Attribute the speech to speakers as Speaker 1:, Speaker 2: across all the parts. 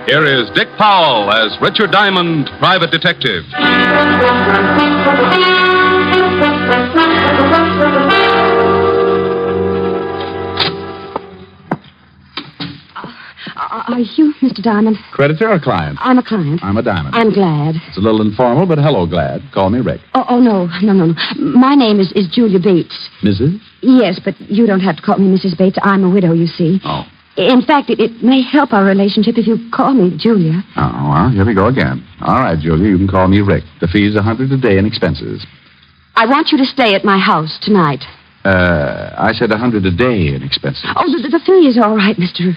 Speaker 1: Here is Dick Powell as Richard Diamond, private detective.
Speaker 2: Are you Mr. Diamond?
Speaker 3: Creditor or client?
Speaker 2: I'm a client.
Speaker 3: I'm a Diamond.
Speaker 2: I'm glad.
Speaker 3: It's a little informal, but hello, glad. Call me Rick.
Speaker 2: Oh, no. My name is Julia Bates.
Speaker 3: Mrs.?
Speaker 2: Yes, but you don't have to call me Mrs. Bates. I'm a widow, you see.
Speaker 3: Oh.
Speaker 2: In fact, it may help our relationship if you call me Julia.
Speaker 3: Oh, well, here we go again. All right, Julia, you can call me Rick. The fee's $100 a day in expenses.
Speaker 2: I want you to stay at my house tonight.
Speaker 3: I said $100 a day in expenses.
Speaker 2: Oh, the fee is all right, Mr.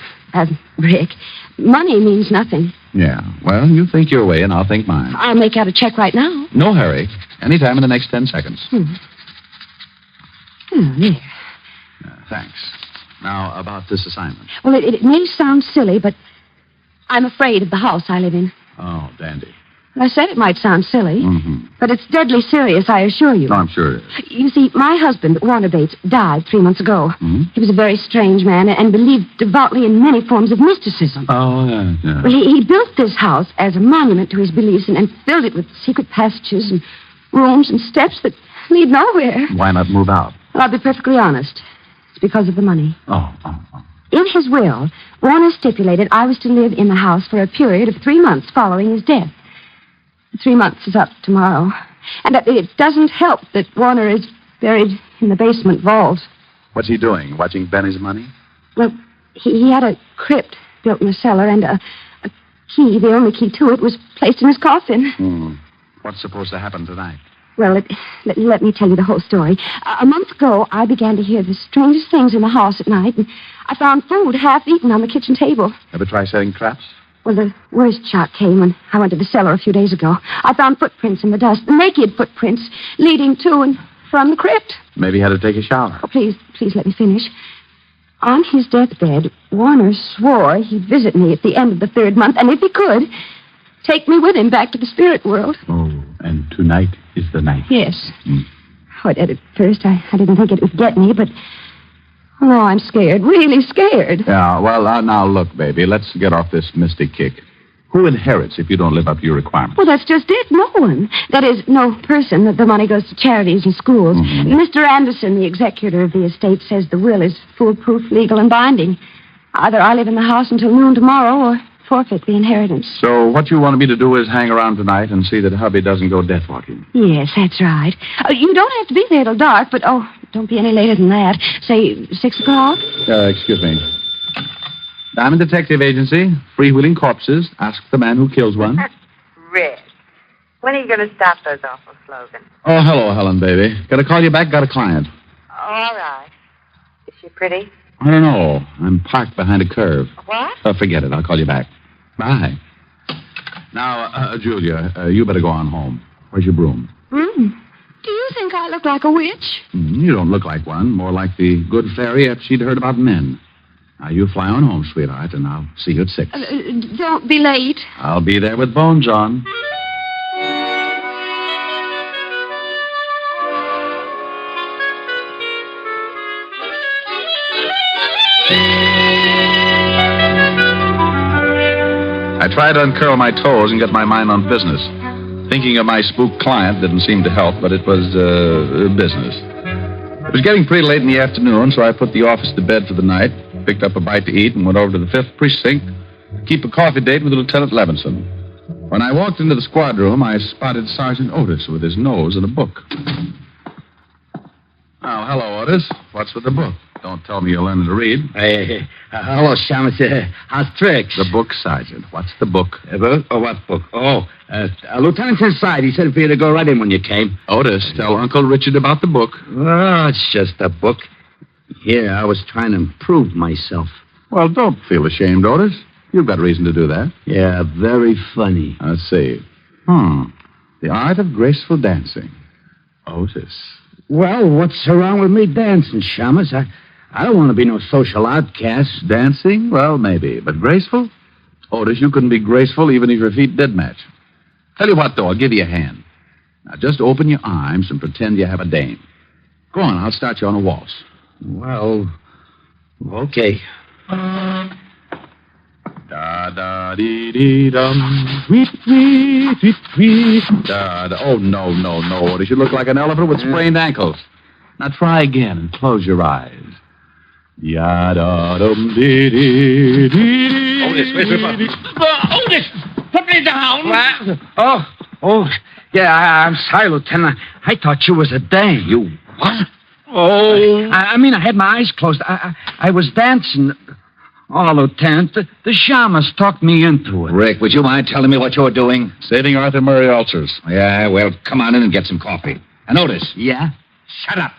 Speaker 2: Rick. Money means nothing.
Speaker 3: Yeah, well, you think your way and I'll think mine.
Speaker 2: I'll make out a check right now.
Speaker 3: No hurry. Anytime in the next 10 seconds.
Speaker 2: Oh, there.
Speaker 3: Thanks. Now, about this assignment.
Speaker 2: Well, it may sound silly, but I'm afraid of the house I live in.
Speaker 3: Oh, dandy.
Speaker 2: I said it might sound silly,
Speaker 3: Mm-hmm.
Speaker 2: but it's deadly serious, I assure you.
Speaker 3: No, I'm sure it is.
Speaker 2: You see, my husband, Warner Bates, died 3 months ago.
Speaker 3: Mm-hmm.
Speaker 2: He was a very strange man and believed devoutly in many forms of mysticism.
Speaker 3: Oh, yeah.
Speaker 2: Well, he built this house as a monument to his beliefs and filled it with secret passages and rooms and steps that lead nowhere.
Speaker 3: Why not move out?
Speaker 2: Well, I'll be perfectly honest. It's because of the money.
Speaker 3: Oh.
Speaker 2: In his will, Warner stipulated I was to live in the house for a period of 3 months following his death. 3 months is up tomorrow. And it doesn't help that Warner is buried in the basement vault.
Speaker 3: What's he doing? Watching Benny's money?
Speaker 2: Well, he had a crypt built in the cellar, and a key, the only key to it, was placed in his coffin.
Speaker 3: What's supposed to happen tonight?
Speaker 2: Well, let me tell you the whole story. A month ago, I began to hear the strangest things in the house at night, and I found food half-eaten on the kitchen table.
Speaker 3: Ever try setting traps?
Speaker 2: Well, the worst shock came when I went to the cellar a few days ago. I found footprints in the dust, naked footprints leading to and from the crypt.
Speaker 3: Maybe he had to take a shower.
Speaker 2: Oh, please let me finish. On his deathbed, Warner swore he'd visit me at the end of the 3rd month, and if he could, take me with him back to the spirit world.
Speaker 3: Oh, and tonight is the night.
Speaker 2: Yes. Oh, at first, I didn't think it would get me, but... Oh, I'm scared, really scared.
Speaker 3: Yeah, well, now look, baby, let's get off this mystic kick. Who inherits if you don't live up to your requirements?
Speaker 2: Well, that's just it. No one. That is, no person. The money goes to charities and schools.
Speaker 3: Mm-hmm.
Speaker 2: Mr. Anderson, the executor of the estate, says the will is foolproof, legal, and binding. Either I live in the house until noon tomorrow or forfeit the inheritance.
Speaker 3: So what you wanted me to do is hang around tonight and see that hubby doesn't go death walking.
Speaker 2: Yes, that's right. You don't have to be there till dark, but, don't be any later than that. Say 6 o'clock?
Speaker 3: Excuse me. Diamond Detective Agency, freewheeling corpses. Ask the man who kills one.
Speaker 4: Rick, when are you going to stop those awful slogans?
Speaker 3: Oh, hello, Helen, baby. Got to call you back. Got a client.
Speaker 4: All right. Is she pretty?
Speaker 3: I don't know. I'm parked behind a curve.
Speaker 4: What?
Speaker 3: Forget it. I'll call you back. Bye. Now, Julia, you better go on home. Where's your broom?
Speaker 2: Broom? Do you think I look like a witch?
Speaker 3: You don't look like one. More like the good fairy if she'd heard about men. Now, you fly on home, sweetheart, and I'll see you at 6.
Speaker 2: Don't be late.
Speaker 3: I'll be there with bones on. I tried to uncurl my toes and get my mind on business. Thinking of my spooked client didn't seem to help, but it was business. It was getting pretty late in the afternoon, so I put the office to bed for the night, picked up a bite to eat, and went over to the 5th Precinct to keep a coffee date with Lieutenant Levinson. When I walked into the squad room, I spotted Sergeant Otis with his nose in a book. Oh, hello, Otis. What's with the book? Don't tell me you're learning to read.
Speaker 5: Hello, Shamus. How's tricks?
Speaker 3: The book, Sergeant. What's the book?
Speaker 5: What book? Lieutenant's inside. He said for you to go right in when you came.
Speaker 3: Otis, tell Uncle Richard about the book.
Speaker 5: Oh, it's just a book. Here, I was trying to improve myself.
Speaker 3: Well, don't feel ashamed, Otis. You've got reason to do that.
Speaker 5: Yeah, very funny.
Speaker 3: Let's see. The art of graceful dancing. Otis.
Speaker 5: Well, what's wrong with me dancing, Shamus? I don't want to be no social outcast.
Speaker 3: Dancing? Well, maybe. But graceful? Otis, you couldn't be graceful even if your feet did match. Tell you what, though, I'll give you a hand. Now, just open your arms and pretend you have a dame. Go on, I'll start you on a waltz.
Speaker 5: Well, okay.
Speaker 3: Da, Da-da-dee-dee-dum. Tweet, tweet, tweet, tweet. Da-da. Oh, no. Otis, you look like an elephant with sprained ankles. Now try again and close your eyes. Ya-da-dum-dee-dee-dee-dee.
Speaker 5: Otis, Otis, put me down. What? Oh, yeah, I'm sorry, Lieutenant. I thought you was a dame.
Speaker 3: You what?
Speaker 5: Oh. I mean, I had my eyes closed. I was dancing. Oh, Lieutenant, the shamans talked me into it.
Speaker 6: Rick, would you mind telling me what you're doing?
Speaker 3: Saving Arthur Murray ulcers.
Speaker 6: Yeah, well, come on in and get some coffee. And Otis.
Speaker 5: Yeah?
Speaker 6: Shut up.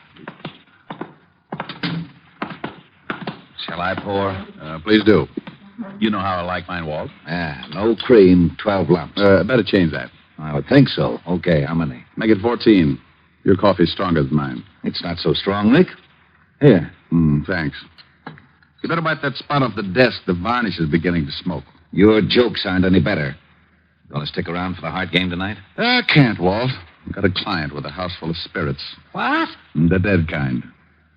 Speaker 6: Shall I pour?
Speaker 3: Please do. You know how I like mine, Walt.
Speaker 6: No cream, 12 lumps.
Speaker 3: Better change that.
Speaker 6: I would think so. Okay, how many?
Speaker 3: Make it 14. Your coffee's stronger than mine.
Speaker 6: It's not so strong, Rick.
Speaker 3: Here. Thanks. You better wipe that spot off the desk. The varnish is beginning to smoke.
Speaker 6: Your jokes aren't any better. You want to stick around for the Hart game tonight?
Speaker 3: I can't, Walt. I've got a client with a house full of spirits.
Speaker 6: What?
Speaker 3: The dead kind.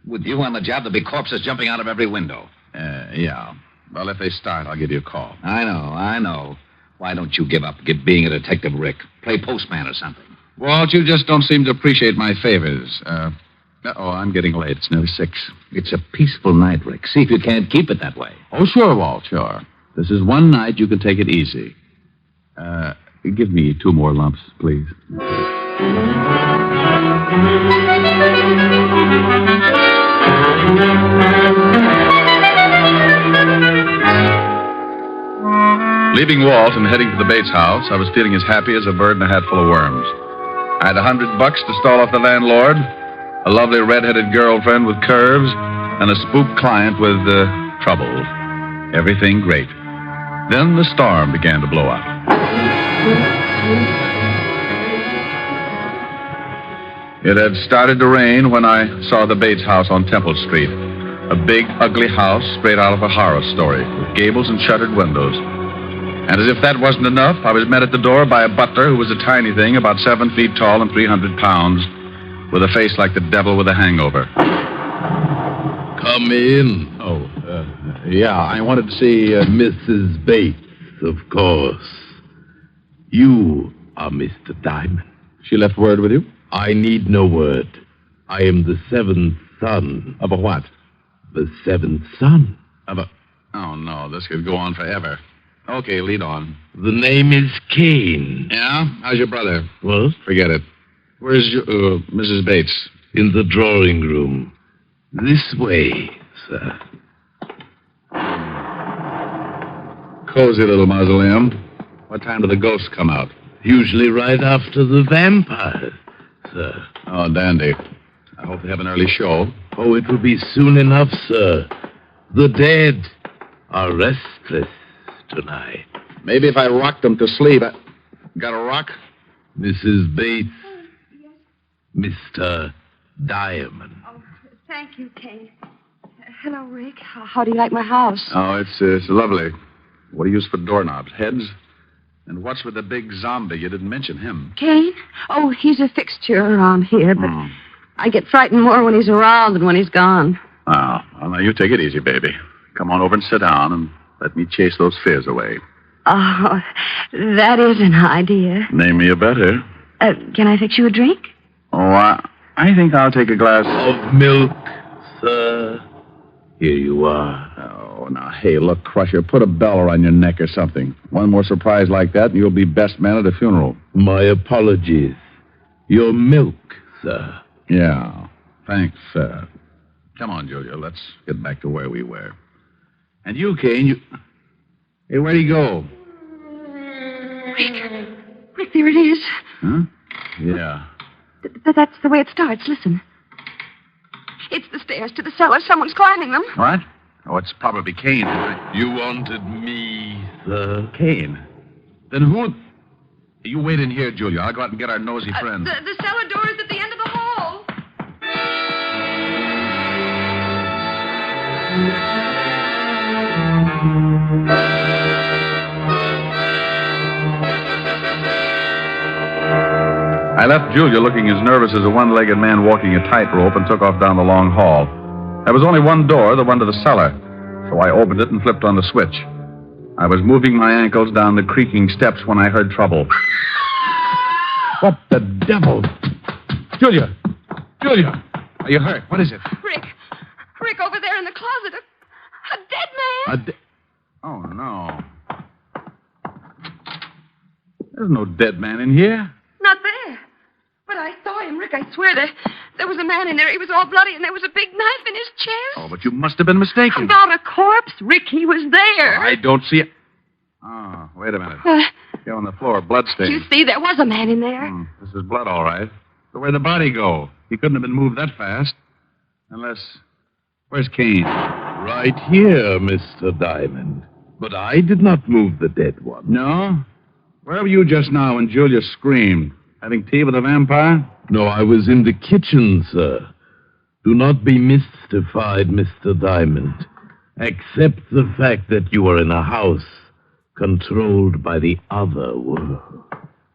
Speaker 6: With you on the job, there'll be corpses jumping out of every window.
Speaker 3: Yeah. Well, if they start, I'll give you a call.
Speaker 6: I know. Why don't you give up being a detective, Rick? Play postman or something.
Speaker 3: Walt, you just don't seem to appreciate my favors. I'm getting late. It's nearly 6.
Speaker 6: It's a peaceful night, Rick. See if you can't keep it that way.
Speaker 3: Oh, sure, Walt, sure. This is one night you can take it easy. Give me 2 more lumps, please. Leaving Walt and heading to the Bates house, I was feeling as happy as a bird in a hat full of worms. I had $100 to stall off the landlord, a lovely red-headed girlfriend with curves, and a spook client with troubles. Everything great. Then the storm began to blow up. It had started to rain when I saw the Bates house on Temple Street. A big, ugly house straight out of a horror story, with gables and shuttered windows. And as if that wasn't enough, I was met at the door by a butler who was a tiny thing, about 7 feet tall and 300 pounds, with a face like the devil with a hangover.
Speaker 7: Come in.
Speaker 3: Yeah, I wanted to see
Speaker 7: Mrs. Bates, of course. You are Mr. Diamond.
Speaker 3: She left word with you?
Speaker 7: I need no word. I am the 7th son.
Speaker 3: Of a what?
Speaker 7: The 7th son.
Speaker 3: Of a... Oh, no, this could go on forever. Okay, lead on.
Speaker 7: The name is Kane.
Speaker 3: Yeah? How's your brother?
Speaker 7: What?
Speaker 3: Forget it. Where's your, Mrs. Bates?
Speaker 7: In the drawing room. This way, sir.
Speaker 3: Cozy little mausoleum. What time do the ghosts come out?
Speaker 7: Usually right after the vampires, sir.
Speaker 3: Oh, dandy. I hope they have an early show.
Speaker 7: Oh, it will be soon enough, sir. The dead are restless tonight.
Speaker 3: Maybe if I rocked them to sleep. Got a rock?
Speaker 7: Mrs. Bates. Mr. Diamond.
Speaker 2: Oh, thank you, Kane. Hello, Rick. How do you like my house?
Speaker 3: Oh, it's lovely. What do you use for doorknobs? Heads? And what's with the big zombie? You didn't mention him.
Speaker 2: Kane? Oh, he's a fixture around here, but I get frightened more when he's around than when he's gone.
Speaker 3: Oh, well, now you take it easy, baby. Come on over and sit down and let me chase those fears away.
Speaker 2: Oh, that is an idea.
Speaker 3: Name me a better.
Speaker 2: Can I fix you a drink?
Speaker 3: Oh, I think I'll take a glass
Speaker 7: Of milk, sir. Here you are.
Speaker 3: Oh, now, hey, look, Crusher, put a bell around your neck or something. One more surprise like that, and you'll be best man at a funeral.
Speaker 7: My apologies. Your milk, sir.
Speaker 3: Yeah, thanks, sir. Come on, Julia, let's get back to where we were. And you, Kane, you... Hey, where'd he go?
Speaker 2: Rick, there it is.
Speaker 3: Huh? Yeah.
Speaker 2: That's the way it starts. Listen. It's the stairs to the cellar. Someone's climbing them.
Speaker 3: What? Oh, it's probably Kane.
Speaker 7: You wanted me, sir.
Speaker 3: Kane? Then who... You wait in here, Julia. I'll go out and get our nosy friend.
Speaker 2: The cellar door is at the end of the hall.
Speaker 3: I left Julia looking as nervous as a one-legged man walking a tightrope and took off down the long hall. There was only one door, the one to the cellar, so I opened it and flipped on the switch. I was moving my ankles down the creaking steps when I heard trouble.
Speaker 7: What the devil? Julia! Julia!
Speaker 3: Are you hurt? What is it?
Speaker 2: Rick. Rick, over there in the closet. A dead man.
Speaker 3: Oh, no. There's no dead man in here.
Speaker 2: Not there. But I saw him, Rick. I swear there was a man in there. He was all bloody, and there was a big knife in his chest.
Speaker 3: Oh, but you must have been mistaken.
Speaker 2: About a corpse, Rick. He was there.
Speaker 3: I don't see it. Oh, wait a minute. Here on the floor, bloodstains.
Speaker 2: You see, there was a man in there.
Speaker 3: This is blood, all right. But where'd the body go? He couldn't have been moved that fast. Unless... Where's Kane?
Speaker 7: Right here, Mr. Diamond. But I did not move the dead one.
Speaker 3: No? Where were you just now when Julia screamed? Having tea with a vampire?
Speaker 7: No, I was in the kitchen, sir. Do not be mystified, Mr. Diamond. Accept the fact that you are in a house controlled by the other world.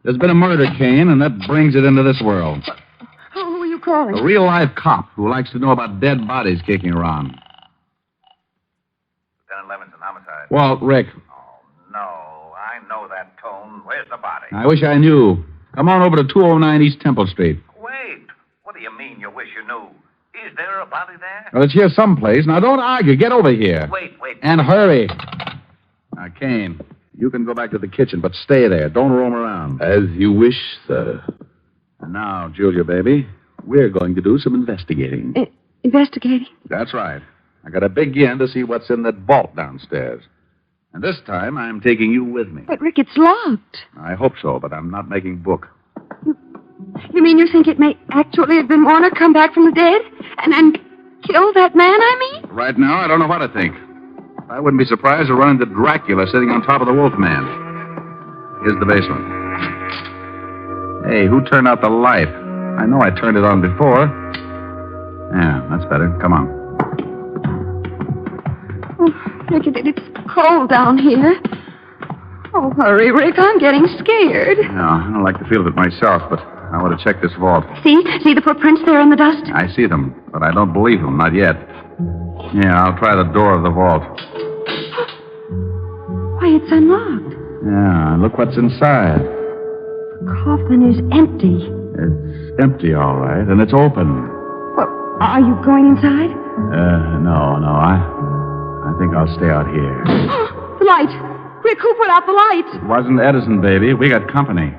Speaker 3: There's been a murder, Kane, and that brings it into this world.
Speaker 2: Who are you calling?
Speaker 3: A real-life cop who likes to know about dead bodies kicking around.
Speaker 6: Lieutenant Levinson, homicide.
Speaker 3: Walt, Rick.
Speaker 6: Oh, no. I know that tone. Where's the body?
Speaker 3: I wish I knew. Come on over to 209 East Temple Street.
Speaker 6: Wait. What do you mean you wish you knew? Is there a body there?
Speaker 3: Well, it's here someplace. Now, don't argue. Get over here.
Speaker 6: Wait.
Speaker 3: And hurry. Now, Kane, you can go back to the kitchen, but stay there. Don't roam around.
Speaker 7: As you wish, sir.
Speaker 3: And now, Julia, baby, we're going to do some investigating.
Speaker 2: Investigating?
Speaker 3: That's right. I got to begin to see what's in that vault downstairs. And this time, I'm taking you with me.
Speaker 2: But, Rick, it's locked.
Speaker 3: I hope so, but I'm not making book.
Speaker 2: You mean you think it may actually have been Warner come back from the dead? And kill that man, I mean?
Speaker 3: Right now, I don't know what to think. I wouldn't be surprised to run into Dracula sitting on top of the Wolfman. Here's the basement. Hey, who turned out the light? I know I turned it on before. Yeah, that's better. Come on.
Speaker 2: Oh, Rick, it's cold down here. Oh, hurry, Rick. I'm getting scared.
Speaker 3: No, I don't like the feel of it myself, but I want to check this vault.
Speaker 2: See the footprints there in the dust?
Speaker 3: I see them, but I don't believe them, not yet. Yeah, I'll try the door of the vault.
Speaker 2: Why, it's unlocked.
Speaker 3: Yeah, look what's inside.
Speaker 2: The coffin is empty.
Speaker 3: It's empty, all right, and it's open.
Speaker 2: Well, are you going inside?
Speaker 3: No. I think I'll stay out here.
Speaker 2: The light. Rick, who put out the light?
Speaker 3: It wasn't Edison, baby. We got company.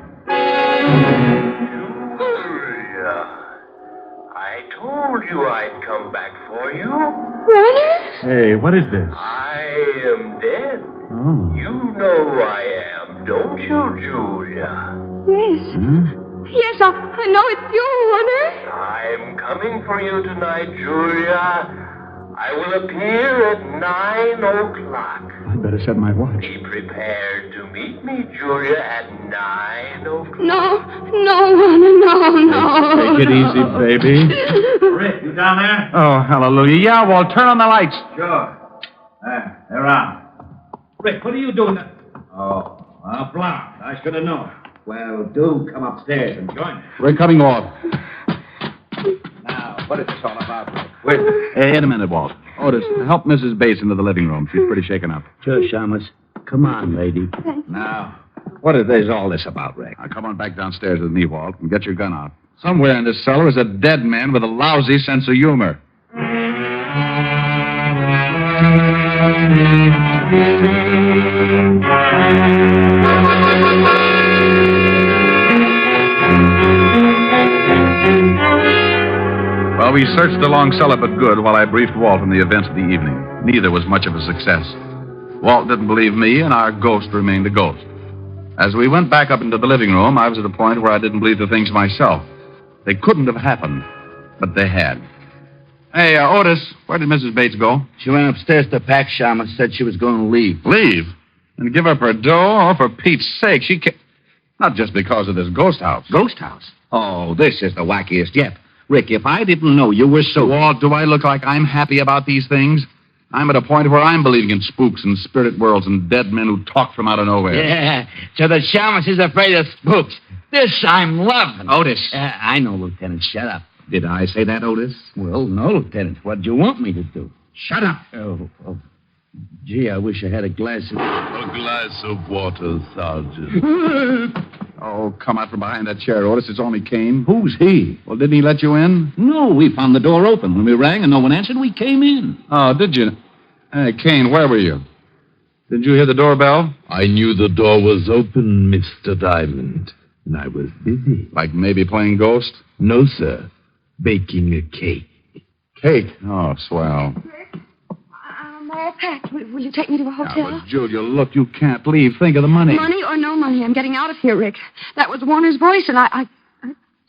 Speaker 8: I told you I'd come back for you.
Speaker 2: Warner?
Speaker 3: Hey, what is this?
Speaker 8: I am dead.
Speaker 3: Oh.
Speaker 8: You know who I am, don't you, Julia?
Speaker 2: Yes.
Speaker 3: Hmm?
Speaker 2: Yes, I know it's you, Warner.
Speaker 8: I'm coming for you tonight, Julia. I will appear at 9 o'clock.
Speaker 3: I better set my watch.
Speaker 8: Be prepared to meet me, Julia, at 9 o'clock.
Speaker 2: No, Warner, no.
Speaker 3: Take it easy, baby.
Speaker 5: Rick, you down there?
Speaker 3: Oh, hallelujah. Yeah, Walt, turn on the lights.
Speaker 5: Sure. They're on. Rick, what are you doing? Oh, blocked. I should have known. Well, do come upstairs and join me.
Speaker 3: We're coming off.
Speaker 6: Now, what is this all about?
Speaker 3: Wait a minute, Walt. Otis, help Mrs. Bates into the living room. She's pretty shaken up.
Speaker 5: Sure, Shamus. Come on, lady.
Speaker 6: Now, what is all this about, Rick?
Speaker 3: Now, come on back downstairs with me, Walt, and get your gun out. Somewhere in this cellar is a dead man with a lousy sense of humor. Well, we searched the long cellar but good while I briefed Walt on the events of the evening. Neither was much of a success. Walt didn't believe me, and our ghost remained a ghost. As we went back up into the living room, I was at a point where I didn't believe the things myself. They couldn't have happened, but they had. Hey, Otis, where did Mrs. Bates go?
Speaker 5: She went upstairs to pack, Shamus. Said she was going to leave.
Speaker 3: Leave? And give up her dough? Oh, for Pete's sake, she can't... Not just because of this ghost house.
Speaker 6: Ghost house? Oh, this is the wackiest yet. Rick, if I didn't know you were so...
Speaker 3: Walt, do I look like I'm happy about these things? I'm at a point where I'm believing in spooks and spirit worlds and dead men who talk from out of nowhere.
Speaker 5: Yeah, so the Shamus is afraid of spooks. This I'm loving.
Speaker 6: Otis.
Speaker 5: I know, Lieutenant. Shut up.
Speaker 6: Did I say that, Otis?
Speaker 5: Well, no, Lieutenant. What do you want me to do?
Speaker 6: Shut up.
Speaker 5: Oh. Gee, I wish I had a glass of...
Speaker 7: A glass of water, Sergeant.
Speaker 3: Oh, come out from behind that chair, Otis. It's only Kane.
Speaker 6: Who's he?
Speaker 3: Well, didn't he let you in?
Speaker 6: No, we found the door open. When we rang and no one answered, we came in.
Speaker 3: Oh, did you? Hey, Kane, where were you? Didn't you hear the doorbell?
Speaker 7: I knew the door was open, Mr. Diamond, and I was busy.
Speaker 3: Like maybe playing Ghost?
Speaker 7: No, sir. Baking a cake.
Speaker 3: Cake? Oh, swell.
Speaker 2: I'm all packed. Will you take me to a hotel?
Speaker 3: Now, but Julia, look, you can't leave. Think of the money.
Speaker 2: Money or no money, I'm getting out of here, Rick. That was Warner's voice, and I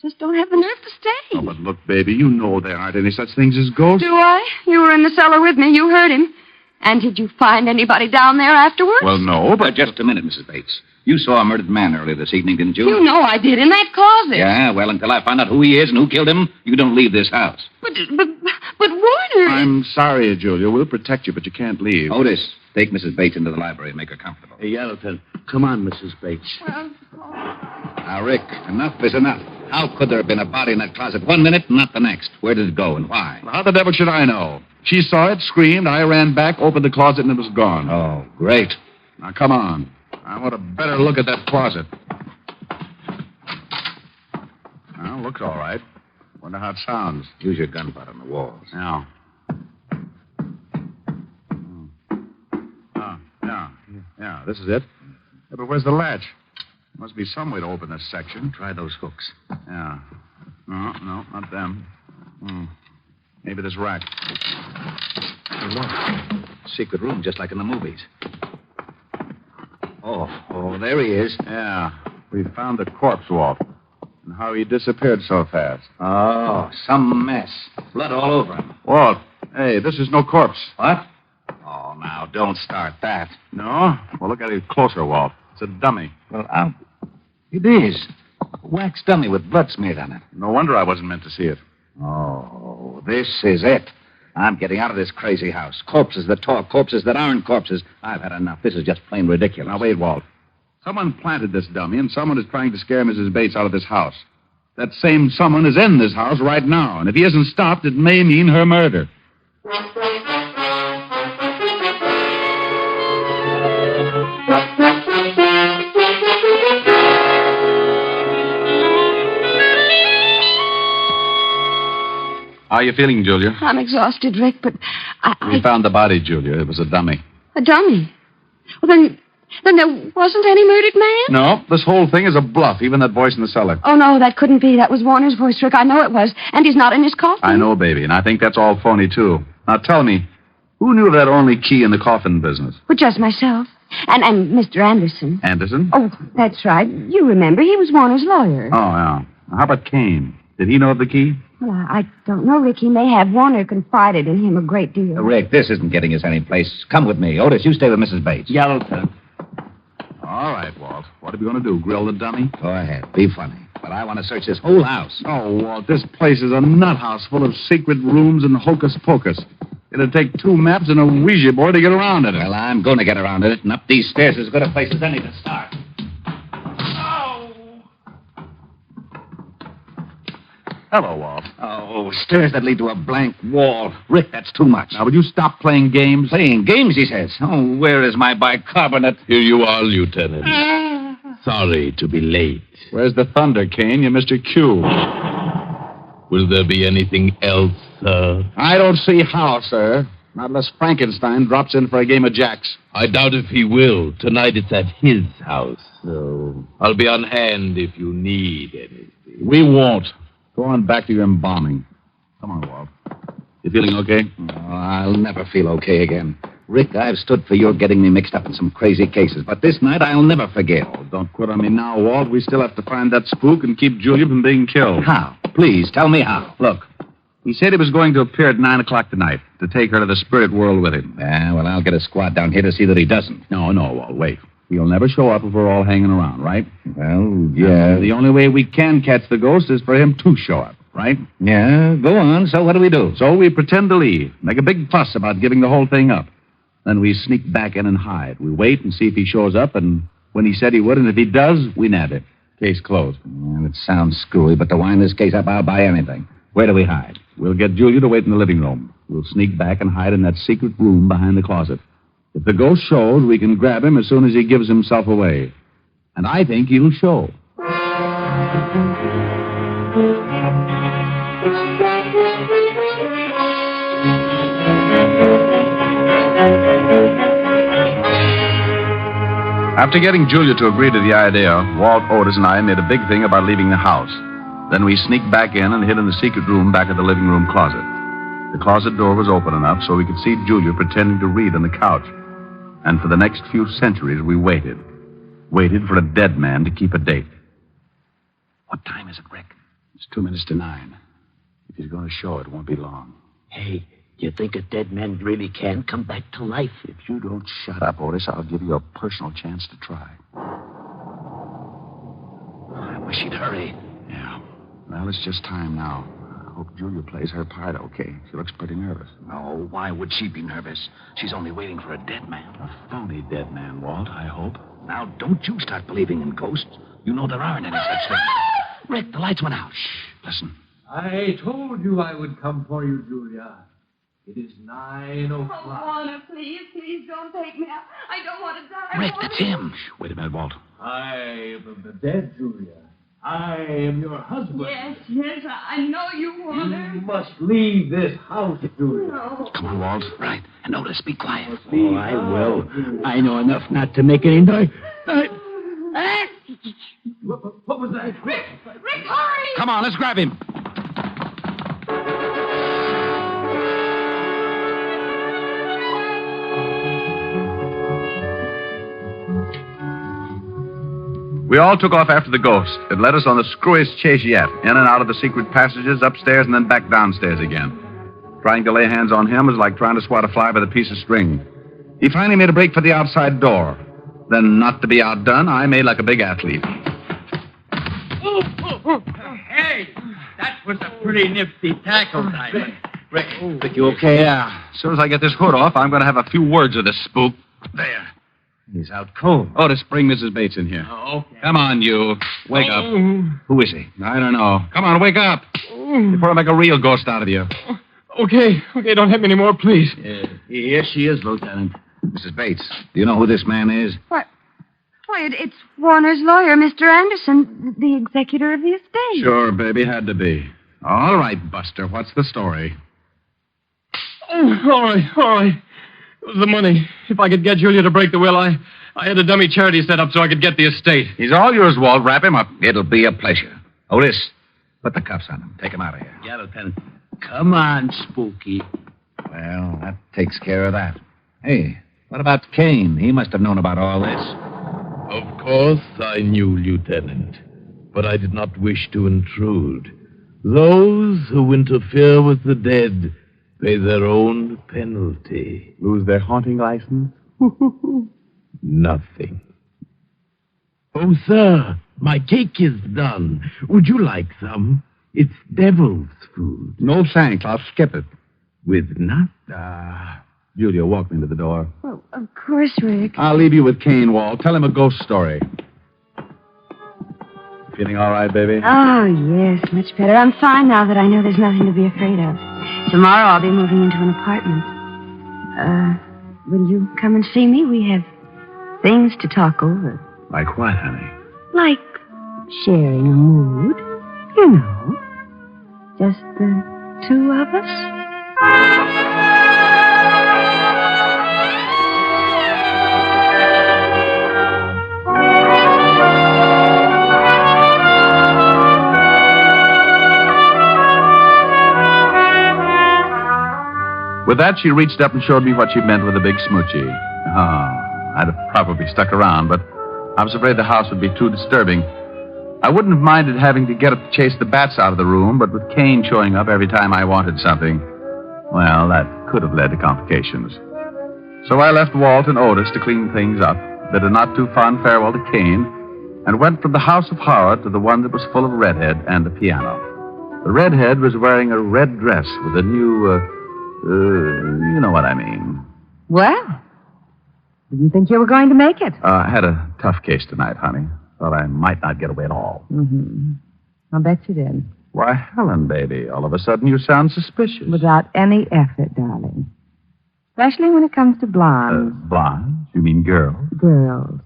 Speaker 2: just don't have the nerve to stay.
Speaker 3: Oh, but look, baby, you know there aren't any such things as ghosts.
Speaker 2: Do I? You were in the cellar with me. You heard him. And did you find anybody down there afterwards?
Speaker 3: Well, no, but...
Speaker 6: Just a minute, Mrs. Bates. You saw a murdered man earlier this evening, didn't you?
Speaker 2: You know I did, in that closet.
Speaker 6: Yeah, well, until I find out who he is and who killed him, you don't leave this house.
Speaker 2: But Warner...
Speaker 3: I'm sorry, Julia. We'll protect you, but you can't leave.
Speaker 6: Otis, take Mrs. Bates into the library and make her comfortable.
Speaker 5: Hey, Yellowton, come on, Mrs. Bates.
Speaker 6: Now, Rick, enough is enough. How could there have been a body in that closet one minute and not the next? Where did it go and why?
Speaker 3: How the devil should I know? She saw it, screamed, I ran back, opened the closet, and it was gone.
Speaker 6: Oh, great.
Speaker 3: Now, come on. I want a better look at that closet. Well, looks all right. Wonder how it sounds.
Speaker 6: Use your gun butt on the walls.
Speaker 3: Yeah. Yeah, this is it. Yeah, but where's the latch? Must be some way to open this section.
Speaker 6: Try those hooks.
Speaker 3: Yeah. No, not them. Maybe this rack.
Speaker 6: Hey, look. Secret room, just like in the movies. Oh, there he is.
Speaker 3: Yeah. We found the corpse, Walt. And how he disappeared so fast.
Speaker 6: Oh, some mess. Blood all over him.
Speaker 3: Walt, hey, this is no corpse.
Speaker 6: What? Oh, now, don't start that.
Speaker 3: No? Well, look at it closer, Walt. It's a dummy.
Speaker 6: Well, it is. A wax dummy with blood smeared on it.
Speaker 3: No wonder I wasn't meant to see it.
Speaker 6: Oh, this is it. I'm getting out of this crazy house. Corpses that talk, corpses that aren't corpses. I've had enough. This is just plain ridiculous.
Speaker 3: Now, wait, Walt. Someone planted this dummy, and someone is trying to scare Mrs. Bates out of this house. That same someone is in this house right now, and if he isn't stopped, it may mean her murder. How are you feeling, Julia?
Speaker 2: I'm exhausted, Rick, but
Speaker 3: We found the body, Julia. It was a dummy.
Speaker 2: A dummy? Well, then there wasn't any murdered man?
Speaker 3: No, this whole thing is a bluff, even that voice in the cellar.
Speaker 2: Oh, no, that couldn't be. That was Warner's voice, Rick. I know it was. And he's not in his coffin.
Speaker 3: I know, baby, and I think that's all phony, too. Now, tell me, who knew of that only key in the coffin business?
Speaker 2: Well, just myself. And Mr. Anderson.
Speaker 3: Anderson?
Speaker 2: Oh, that's right. You remember, he was Warner's lawyer.
Speaker 3: Oh, yeah. Now, how about Kane? Did he know of the key?
Speaker 2: Well, I don't know, Rick. He may have. Warner confided in him a great deal.
Speaker 6: Rick, this isn't getting us any place. Come with me. Otis, you stay with Mrs. Bates.
Speaker 5: Yellowton.
Speaker 3: All right, Walt. What are we going to do, grill the dummy?
Speaker 6: Go ahead. Be funny. But I want to search this whole house.
Speaker 3: Oh, Walt, this place is a nut house full of secret rooms and hocus pocus. It'll take 2 maps and a Ouija board to get around in it.
Speaker 6: Well, I'm going to get around in it, and up these stairs is as good a place as any to start.
Speaker 3: Hello, Walt.
Speaker 6: Oh, stairs that lead to a blank wall. Rick, that's too much.
Speaker 3: Now, would you stop playing games?
Speaker 6: Playing games, he says. Oh, where is my bicarbonate?
Speaker 7: Here you are, Lieutenant. Sorry to be late.
Speaker 3: Where's the thunder, Kane? You're Mr. Q.
Speaker 7: Will there be anything else, sir?
Speaker 3: I don't see how, sir. Not unless Frankenstein drops in for a game of jacks.
Speaker 7: I doubt if he will. Tonight it's at his house, so I'll be on hand if you need anything.
Speaker 3: We won't. Go on back to your embalming. Come on, Walt. You feeling okay?
Speaker 6: Oh, I'll never feel okay again. Rick, I've stood for your getting me mixed up in some crazy cases, but this night I'll never forget.
Speaker 3: Oh, don't quit on me now, Walt. We still have to find that spook and keep Julia from being killed.
Speaker 6: How? Please, tell me how.
Speaker 3: Look, he said he was going to appear at 9 o'clock tonight to take her to the spirit world with him.
Speaker 6: Yeah, well, I'll get a squad down here to see that he doesn't.
Speaker 3: No, Walt, wait. He'll never show up if we're all hanging around, right?
Speaker 6: Well, yeah.
Speaker 3: The only way we can catch the ghost is for him to show up, right?
Speaker 6: Yeah, go on. So what do we do?
Speaker 3: So we pretend to leave, make a big fuss about giving the whole thing up. Then we sneak back in and hide. We wait and see if he shows up, and when he said he would, and if he does, we nab him. Case closed.
Speaker 6: Well, it sounds screwy, but to wind this case up, I'll buy anything. Where do we hide?
Speaker 3: We'll get Julia to wait in the living room. We'll sneak back and hide in that secret room behind the closet. If the ghost shows, we can grab him as soon as he gives himself away. And I think he'll show. After getting Julia to agree to the idea, Walt, Otis, and I made a big thing about leaving the house. Then we sneaked back in and hid in the secret room back of the living room closet. The closet door was open enough so we could see Julia pretending to read on the couch. And for the next few centuries, we waited. Waited for a dead man to keep a date.
Speaker 6: What time is it, Rick? It's 2 minutes to 9. If he's going to show, it won't be long.
Speaker 5: Hey, you think a dead man really can come back to life?
Speaker 6: If you don't shut up, Otis, I'll give you a personal chance to try. I wish he'd hurry. Yeah. Well, it's just time now. I hope Julia plays her part okay. She looks pretty nervous. No, why would she be nervous? She's only waiting for a dead man. A phony dead man, Walt, I hope. Now, don't you start believing in ghosts. You know there aren't any such things. Rick, the lights went out. Shh, listen.
Speaker 9: I told you I would come for you, Julia. It is 9 o'clock.
Speaker 2: Oh, Warner, please don't take me out. I don't want to die.
Speaker 6: Rick, that's him. Shh, wait a minute, Walt.
Speaker 9: I am the dead, Julia. I am your husband.
Speaker 2: Yes, I know you, Warner.
Speaker 9: You must leave this house, Julia.
Speaker 2: No.
Speaker 6: Come on, Walt. Right. And Otis, be quiet.
Speaker 5: Oh, I will. I know enough not to make any noise.
Speaker 9: What was that?
Speaker 2: Rick, hurry!
Speaker 6: Come on, let's grab him.
Speaker 3: We all took off after the ghost. It led us on the screwiest chase yet, in and out of the secret passages, upstairs, and then back downstairs again. Trying to lay hands on him was like trying to swat a fly by the piece of string. He finally made a break for the outside door. Then, not to be outdone, I made like a big athlete.
Speaker 5: Hey, that was a pretty nifty tackle, Diamond.
Speaker 6: Rick, you okay?
Speaker 3: Yeah. As soon as I get this hood off, I'm going to have a few words with this spook. There.
Speaker 6: He's out cold.
Speaker 3: Otis, bring Mrs. Bates in here.
Speaker 5: Oh, okay.
Speaker 3: Come on, you. Wake up.
Speaker 6: Who is he?
Speaker 3: I don't know. Come on, wake up. Before I make a real ghost out of you.
Speaker 9: Okay, don't hit me anymore, please.
Speaker 6: Here she is, Lieutenant. Mrs. Bates, do you know who this man is?
Speaker 2: Why, it's Warner's lawyer, Mr. Anderson, the executor of the estate.
Speaker 3: Sure, baby, had to be. All right, Buster, what's the story?
Speaker 9: Oh, all right. It was the money. If I could get Julia to break the will, I had a dummy charity set up so I could get the estate.
Speaker 3: He's all yours, Walt. Wrap him up.
Speaker 6: It'll be a pleasure. Otis, put the cuffs on him. Take him out of here.
Speaker 5: Yeah, Lieutenant. Come on, Spooky.
Speaker 6: Well, that takes care of that. Hey, what about Kane? He must have known about all this.
Speaker 7: Of course I knew, Lieutenant, but I did not wish to intrude. Those who interfere with the dead pay their own penalty.
Speaker 3: Lose their haunting license?
Speaker 7: Nothing. Oh, sir, my cake is done. Would you like some? It's devil's food.
Speaker 3: No thanks. I'll skip it.
Speaker 7: With nuts?
Speaker 3: Julia, walk me to the door.
Speaker 2: Well, of course, Rick.
Speaker 3: I'll leave you with Kane, Walt. Tell him a ghost story. Feeling all right, baby?
Speaker 2: Oh, yes, much better. I'm fine now that I know there's nothing to be afraid of. Tomorrow I'll be moving into an apartment. Will you come and see me? We have things to talk over.
Speaker 3: Like what, honey?
Speaker 2: Like sharing a mood. You know. Just the two of us.
Speaker 3: With that, she reached up and showed me what she meant with a big smoochie. I'd have probably stuck around, but I was afraid the house would be too disturbing. I wouldn't have minded having to get up to chase the bats out of the room, but with Kane showing up every time I wanted something, well, that could have led to complications. So I left Walt and Otis to clean things up, bid a not too fond farewell to Kane, and went from the house of horror to the one that was full of redhead and a piano. The redhead was wearing a red dress with a new, you know what I mean.
Speaker 2: Well, didn't think you were going to make it.
Speaker 3: I had a tough case tonight, honey. Thought I might not get away at all.
Speaker 2: Mm-hmm. I'll bet you did.
Speaker 3: Why, Helen, baby, all of a sudden you sound suspicious.
Speaker 2: Without any effort, darling.
Speaker 4: Especially when it comes to blondes.
Speaker 3: Blonde? You mean girl?
Speaker 4: Girls.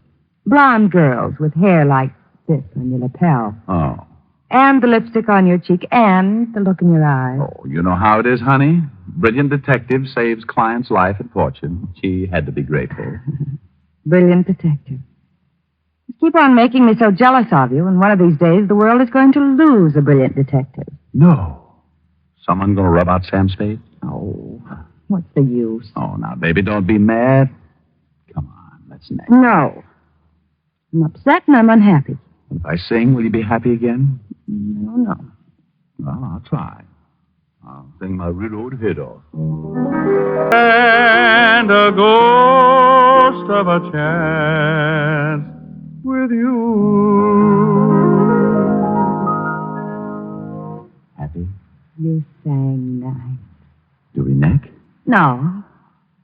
Speaker 4: Blonde girls with hair like this on your lapel.
Speaker 3: Oh.
Speaker 4: And the lipstick on your cheek and the look in your eyes.
Speaker 3: Oh, you know how it is, honey. Brilliant detective saves client's life and fortune. She had to be grateful.
Speaker 4: Brilliant detective. You keep on making me so jealous of you, and one of these days the world is going to lose a brilliant detective.
Speaker 3: No. Someone going to rub out Sam's face?
Speaker 4: Oh, what's the use?
Speaker 3: Oh, now, baby, don't be mad. Come on, let's next.
Speaker 4: No. I'm upset and I'm unhappy.
Speaker 3: If I sing, will you be happy again?
Speaker 4: No.
Speaker 3: Well, I'll try. I'll sing my real old head off. And a ghost of a chance with you. Happy?
Speaker 4: You sang nice.
Speaker 3: Do we neck?
Speaker 4: No.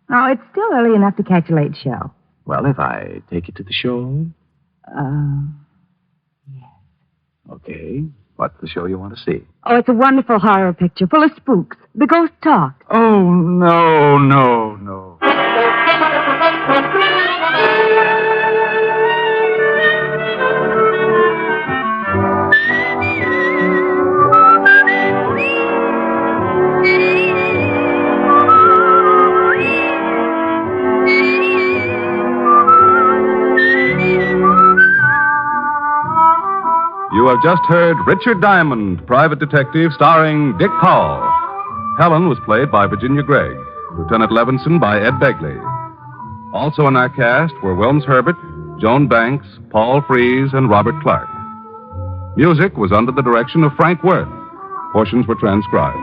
Speaker 4: No, it's still early enough to catch a late show.
Speaker 3: Well, if I take you to the show.
Speaker 4: Yes.
Speaker 3: Okay. What's the show you want to see?
Speaker 4: Oh, it's a wonderful horror picture full of spooks. The ghosts talk.
Speaker 3: Oh, no.
Speaker 1: You have just heard Richard Diamond, Private Detective, starring Dick Powell. Helen was played by Virginia Gregg, Lieutenant Levinson by Ed Begley. Also in our cast were Wilms Herbert, Joan Banks, Paul Frees, and Robert Clark. Music was under the direction of Frank Worth. Portions were transcribed.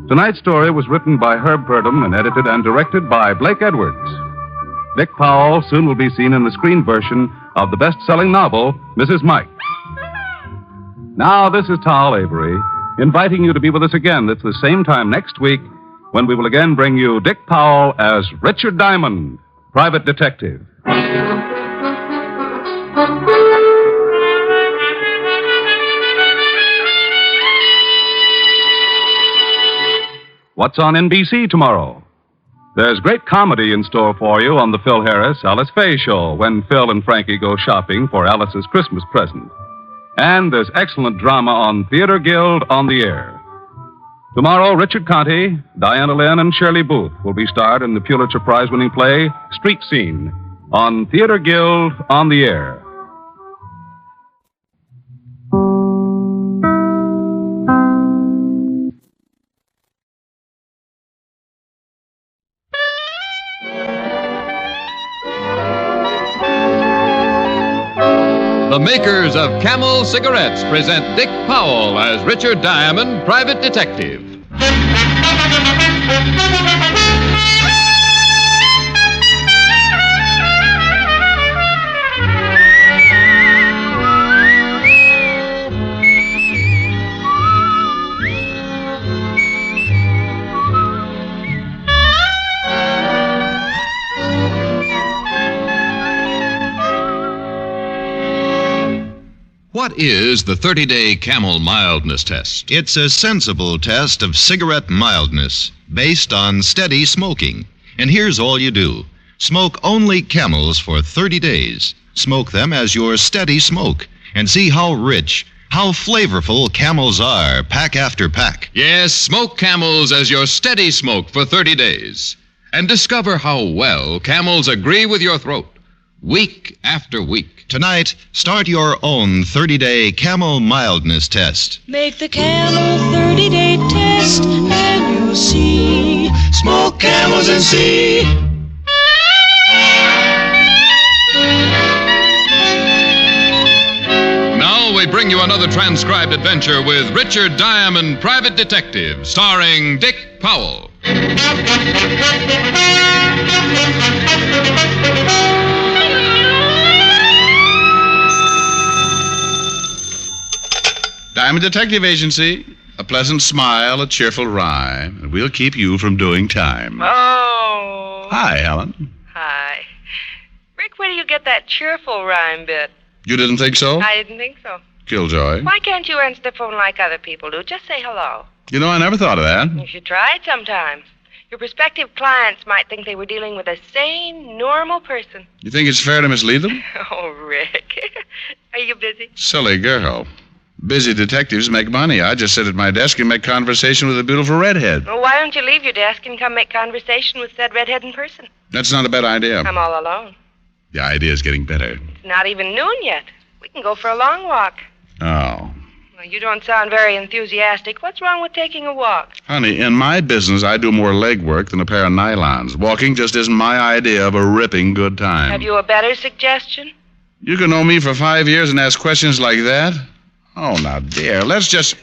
Speaker 1: Tonight's story was written by Herb Purdom and edited and directed by Blake Edwards. Dick Powell soon will be seen in the screen version of the best-selling novel, Mrs. Mike. Now, this is Tal Avery, inviting you to be with us again at the same time next week when we will again bring you Dick Powell as Richard Diamond, Private Detective. What's on NBC tomorrow? There's great comedy in store for you on the Phil Harris, Alice Faye show when Phil and Frankie go shopping for Alice's Christmas present. And there's excellent drama on Theater Guild on the Air. Tomorrow, Richard Conte, Diana Lynn, and Shirley Booth will be starred in the Pulitzer Prize-winning play Street Scene on Theater Guild on the Air.
Speaker 10: The makers of Camel cigarettes present Dick Powell as Richard Diamond, Private Detective. What is the 30-day Camel mildness test?
Speaker 11: It's a sensible test of cigarette mildness based on steady smoking. And here's all you do. Smoke only Camels for 30 days. Smoke them as your steady smoke. And see how rich, how flavorful Camels are, pack after pack.
Speaker 10: Yes, smoke Camels as your steady smoke for 30 days. And discover how well Camels agree with your throat, week after week.
Speaker 11: Tonight, start your own 30-day Camel mildness test.
Speaker 12: Make the Camel 30-day test, and you'll see.
Speaker 11: Smoke Camels and see.
Speaker 10: Now we bring you another transcribed adventure with Richard Diamond, Private Detective, starring Dick Powell.
Speaker 13: Diamond Detective Agency. A pleasant smile, a cheerful rhyme, and we'll keep you from doing time.
Speaker 4: Oh.
Speaker 13: Hi, Helen.
Speaker 4: Hi. Rick, where do you get that cheerful rhyme bit?
Speaker 13: You didn't think so?
Speaker 4: I didn't think so.
Speaker 13: Killjoy.
Speaker 4: Why can't you answer the phone like other people do? Just say hello.
Speaker 13: You know, I never thought of that.
Speaker 4: You should try it sometime.
Speaker 14: Your prospective clients might think they were dealing with a sane, normal person.
Speaker 13: You think it's fair to mislead them?
Speaker 14: Oh, Rick. Are you busy?
Speaker 13: Silly girl. Busy detectives make money. I just sit at my desk and make conversation with a beautiful redhead.
Speaker 14: Well, why don't you leave your desk and come make conversation with said redhead in person?
Speaker 13: That's not a bad idea.
Speaker 14: I'm all alone.
Speaker 13: The idea's getting better.
Speaker 14: It's not even noon yet. We can go for a long walk.
Speaker 13: Oh.
Speaker 14: Well, you don't sound very enthusiastic. What's wrong with taking a walk?
Speaker 13: Honey, in my business, I do more legwork than a pair of nylons. Walking just isn't my idea of a ripping good time.
Speaker 14: Have you a better suggestion?
Speaker 13: You can know me for 5 years and ask questions like that? Oh, now, dear, let's just...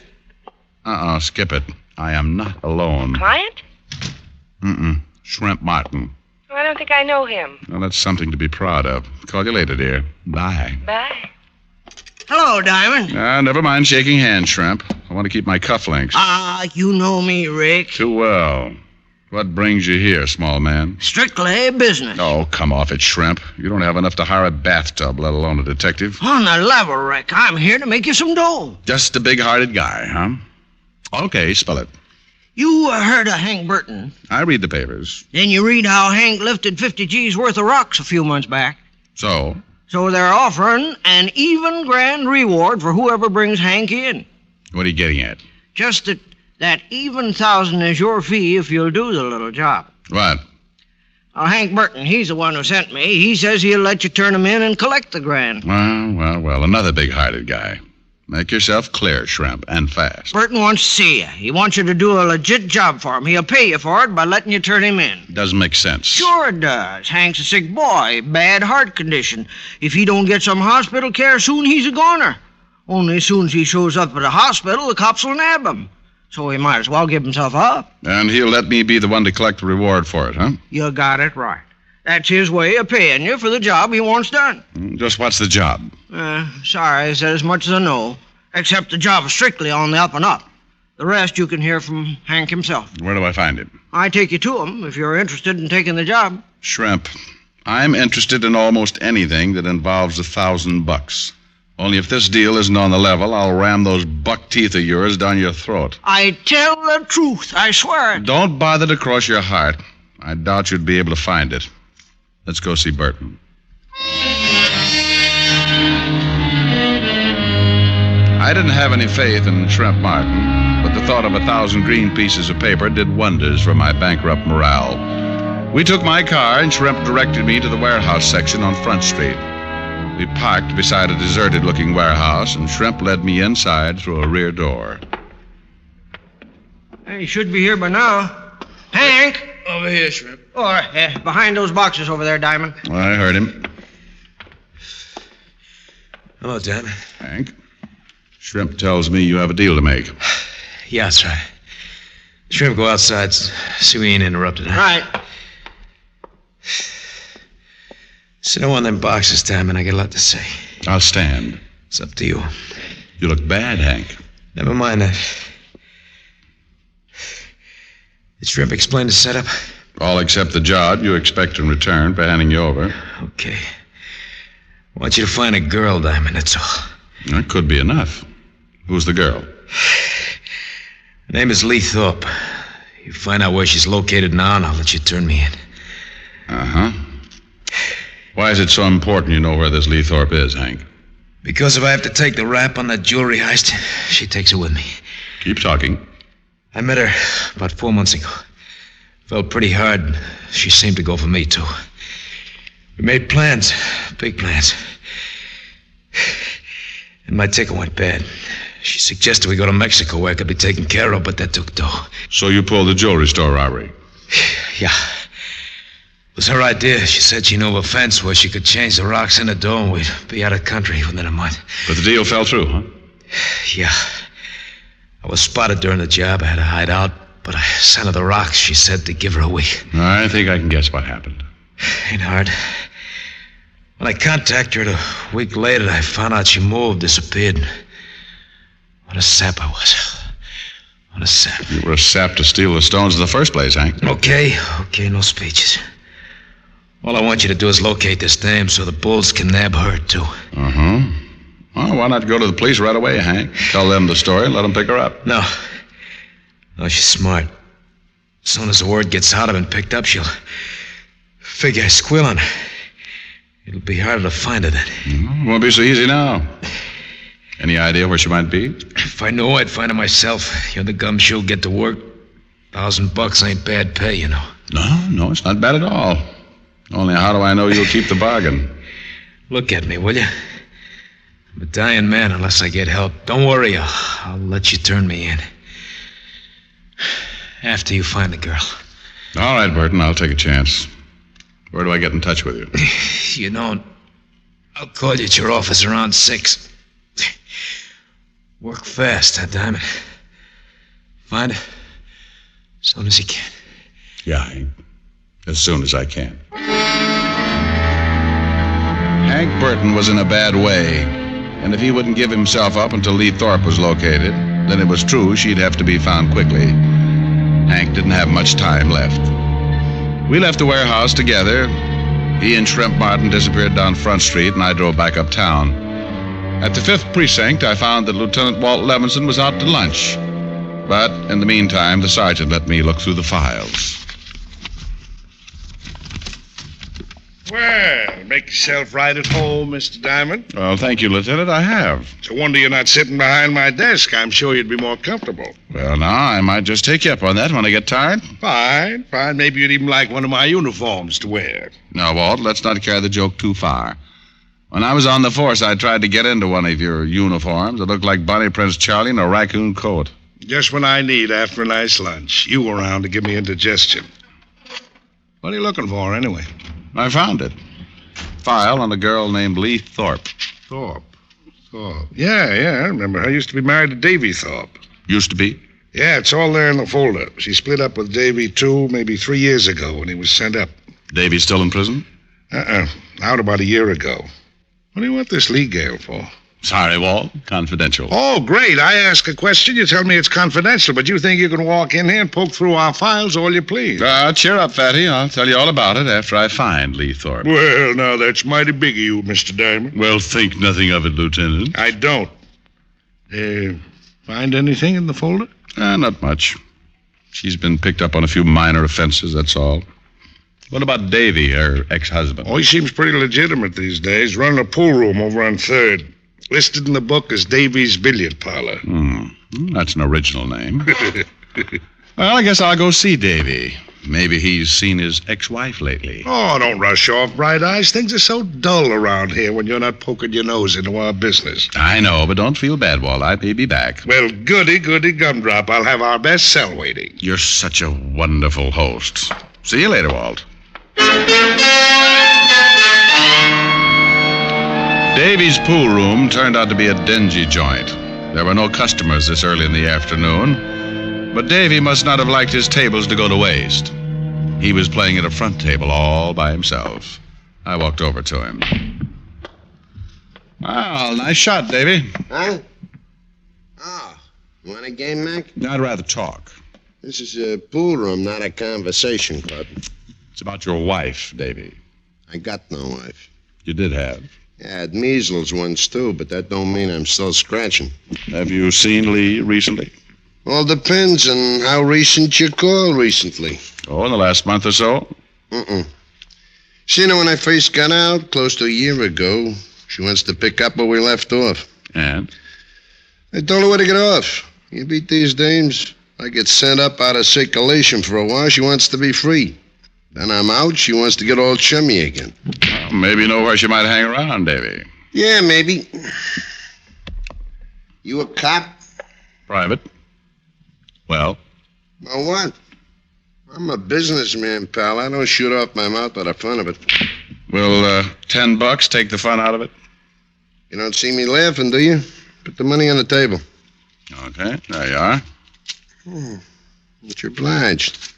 Speaker 13: skip it. I am not alone.
Speaker 14: Client?
Speaker 13: Shrimp Martin.
Speaker 14: Oh, I don't think I know him.
Speaker 13: Well, that's something to be proud of. Call you later, dear. Bye.
Speaker 14: Bye.
Speaker 15: Hello, Diamond.
Speaker 13: Never mind shaking hands, Shrimp. I want to keep my cufflinks.
Speaker 15: You know me, Rick.
Speaker 13: Too well. What brings you here, small man?
Speaker 15: Strictly business.
Speaker 13: Oh, come off it, Shrimp. You don't have enough to hire a bathtub, let alone a detective.
Speaker 15: On the level, Rick. I'm here to make you some dough.
Speaker 13: Just a big-hearted guy, huh? Okay, spell it.
Speaker 15: You heard of Hank Burton.
Speaker 13: I read the papers.
Speaker 15: Then you read how Hank lifted 50 G's worth of rocks a few months back.
Speaker 13: So?
Speaker 15: So they're offering an even grand reward for whoever brings Hank in.
Speaker 13: What are you getting at?
Speaker 15: Just that even 1,000 is your fee if you'll do the little job.
Speaker 13: What?
Speaker 15: Hank Burton, he's the one who sent me. He says he'll let you turn him in and collect the grand.
Speaker 13: Well, another big-hearted guy. Make yourself clear, Shrimp, and fast.
Speaker 15: Burton wants to see you. He wants you to do a legit job for him. He'll pay you for it by letting you turn him in.
Speaker 13: Doesn't make sense.
Speaker 15: Sure it does. Hank's a sick boy, bad heart condition. If he don't get some hospital care soon, he's a goner. Only as soon as he shows up at the hospital, the cops will nab him. So he might as well give himself up.
Speaker 13: And he'll let me be the one to collect the reward for it, huh?
Speaker 15: You got it right. That's his way of paying you for the job he wants done.
Speaker 13: Just what's the job?
Speaker 15: Sorry, I said as much as I know. Except the job is strictly on the up and up. The rest you can hear from Hank himself.
Speaker 13: Where do I find him?
Speaker 15: I take you to him if you're interested in taking the job.
Speaker 13: Shrimp, I'm interested in almost anything that involves $1,000. Only if this deal isn't on the level, I'll ram those buck teeth of yours down your throat.
Speaker 15: I tell the truth, I swear it.
Speaker 13: Don't bother to cross your heart. I doubt you'd be able to find it. Let's go see Burton. I didn't have any faith in Shrimp Martin, but the thought of 1,000 green pieces of paper did wonders for my bankrupt morale. We took my car, and Shrimp directed me to the warehouse section on Front Street. We parked beside a deserted-looking warehouse, and Shrimp led me inside through a rear door.
Speaker 15: He should be here by now. Hank!
Speaker 5: Over here, Shrimp.
Speaker 15: Or behind those boxes over there, Diamond.
Speaker 13: I heard him.
Speaker 5: Hello, Diamond.
Speaker 13: Hank, Shrimp tells me you have a deal to make.
Speaker 5: Yeah, that's right. Shrimp, go outside so we ain't interrupted, huh?
Speaker 15: Right.
Speaker 5: Sit on one of them boxes, Diamond. I got a lot to say.
Speaker 13: I'll stand.
Speaker 5: It's up to you.
Speaker 13: You look bad, Hank.
Speaker 5: Never mind that. Did Shrimp explain the setup?
Speaker 13: All except the job you expect in return for handing you over.
Speaker 5: Okay. I want you to find a girl, Diamond, that's all.
Speaker 13: That could be enough. Who's the girl?
Speaker 5: Her name is Lee Thorpe. You find out where she's located now, and I'll let you turn me in.
Speaker 13: Uh-huh. Why is it so important you know where this Lee Thorpe is, Hank?
Speaker 5: Because if I have to take the rap on that jewelry heist, she takes it with me.
Speaker 13: Keep talking.
Speaker 5: I met her about 4 months ago. Felt pretty hard. She seemed to go for me, too. We made plans, big plans. And my ticket went bad. She suggested we go to Mexico where I could be taken care of, but that took dough.
Speaker 13: So you pulled the jewelry store robbery?
Speaker 5: Yeah. It was her idea. She said she knew of a fence where she could change the rocks in the dough and we'd be out of country within a month.
Speaker 13: But the deal fell through, huh?
Speaker 5: Yeah. I was spotted during the job. I had to hide out, but I sent her the rocks, she said, to give her a week.
Speaker 13: I think I can guess what happened.
Speaker 5: Ain't hard. When I contacted her a week later, I found out she moved, disappeared. What a sap I was. What a sap.
Speaker 13: You were a sap to steal the stones in the first place, Hank.
Speaker 5: Okay, no speeches. All I want you to do is locate this dame so the bulls can nab her, too.
Speaker 13: Uh-huh. Well, why not go to the police right away, Hank? Tell them the story and let them pick her up.
Speaker 5: No, she's smart. As soon as the word gets out I've been picked up, she'll figure I squeal on her. It'll be harder to find her then.
Speaker 13: Won't be so easy now. Any idea where she might be?
Speaker 5: If I knew, I'd find her myself. You're the gumshoe, get to work. $1,000 ain't bad pay, you know.
Speaker 13: No, it's not bad at all. Only how do I know you'll keep the bargain?
Speaker 5: Look at me, will you? I'm a dying man unless I get help. Don't worry, I'll let you turn me in. After you find the girl.
Speaker 13: All right, Burton, I'll take a chance. Where do I get in touch with you?
Speaker 5: You know, I'll call you at your office around 6. Work fast, huh, Diamond? Find her as soon as you can.
Speaker 13: Yeah, Hank. As soon as I can. Hank Burton was in a bad way, and if he wouldn't give himself up until Lee Thorpe was located, then it was true she'd have to be found quickly. Hank didn't have much time left. We left the warehouse together. He and Shrimp Martin disappeared down Front Street, and I drove back uptown. At the 5th Precinct, I found that Lieutenant Walt Levinson was out to lunch. But in the meantime, the sergeant let me look through the files.
Speaker 16: Well, make yourself right at home, Mr. Diamond.
Speaker 13: Well, thank you, Lieutenant. I have.
Speaker 16: It's a wonder you're not sitting behind my desk. I'm sure you'd be more comfortable.
Speaker 13: Well, now, I might just take you up on that when I get tired.
Speaker 16: Fine. Maybe you'd even like one of my uniforms to wear.
Speaker 13: Now, Walt, let's not carry the joke too far. When I was on the force, I tried to get into one of your uniforms. It looked like Bonnie Prince Charlie in a raccoon coat.
Speaker 16: Just when I need after a nice lunch. You around to give me indigestion. What are you looking for, anyway?
Speaker 13: I found it. File on a girl named Lee Thorpe.
Speaker 16: Thorpe. Yeah, I remember her. Used to be married to Davy Thorpe.
Speaker 13: Used to be?
Speaker 16: Yeah, it's all there in the folder. She split up with Davy, maybe 3 years ago when he was sent up.
Speaker 13: Davy's still in prison?
Speaker 16: Out about a year ago. What do you want this Lee Gale for?
Speaker 13: Sorry, Walt. Confidential.
Speaker 16: Oh, great. I ask a question, you tell me it's confidential, but you think you can walk in here and poke through our files all you please.
Speaker 13: Cheer up, Fatty. I'll tell you all about it after I find Lee Thorpe.
Speaker 16: Well, now, that's mighty big of you, Mr. Diamond.
Speaker 13: Well, think nothing of it, Lieutenant.
Speaker 16: I don't. Find anything in the folder?
Speaker 13: Not much. She's been picked up on a few minor offenses, that's all. What about Davy, her ex-husband?
Speaker 16: Oh, he seems pretty legitimate these days. Running a pool room over on 3rd. Listed in the book as Davy's Billiard Parlor.
Speaker 13: That's an original name. Well, I guess I'll go see Davy. Maybe he's seen his ex-wife lately.
Speaker 16: Oh, don't rush off, Bright Eyes. Things are so dull around here when you're not poking your nose into our business.
Speaker 13: I know, but don't feel bad, Walt. I may be back.
Speaker 16: Well, goody gumdrop. I'll have our best cell waiting.
Speaker 13: You're such a wonderful host. See you later, Walt. Davy's pool room turned out to be a dingy joint. There were no customers this early in the afternoon, but Davy must not have liked his tables to go to waste. He was playing at a front table all by himself. I walked over to him. Well, nice shot, Davy.
Speaker 17: Huh? Oh, you want a game, Mac?
Speaker 13: I'd rather talk.
Speaker 17: This is a pool room, not a conversation club.
Speaker 13: It's about your wife, Davy.
Speaker 17: I got no wife.
Speaker 13: You did have.
Speaker 17: Yeah, I had measles once, too, but that don't mean I'm still scratching.
Speaker 13: Have you seen Lee recently?
Speaker 17: All depends on how recent you call recently.
Speaker 13: Oh, in the last month or so?
Speaker 17: Seen her when I first got out, close to a year ago. She wants to pick up where we left off.
Speaker 13: And?
Speaker 17: I told her where to get off. You beat these dames. I get sent up out of circulation for a while. She wants to be free. Then I'm out. She wants to get all chummy again.
Speaker 13: Well, maybe you know where she might hang around, Davy.
Speaker 17: Yeah, maybe. You a cop?
Speaker 13: Private. Well?
Speaker 17: Well, what? I'm a businessman, pal. I don't shoot off my mouth by the fun of it.
Speaker 13: Will $10 take the fun out of it?
Speaker 17: You don't see me laughing, do you? Put the money on the table.
Speaker 13: Okay, there you are.
Speaker 17: Much obliged.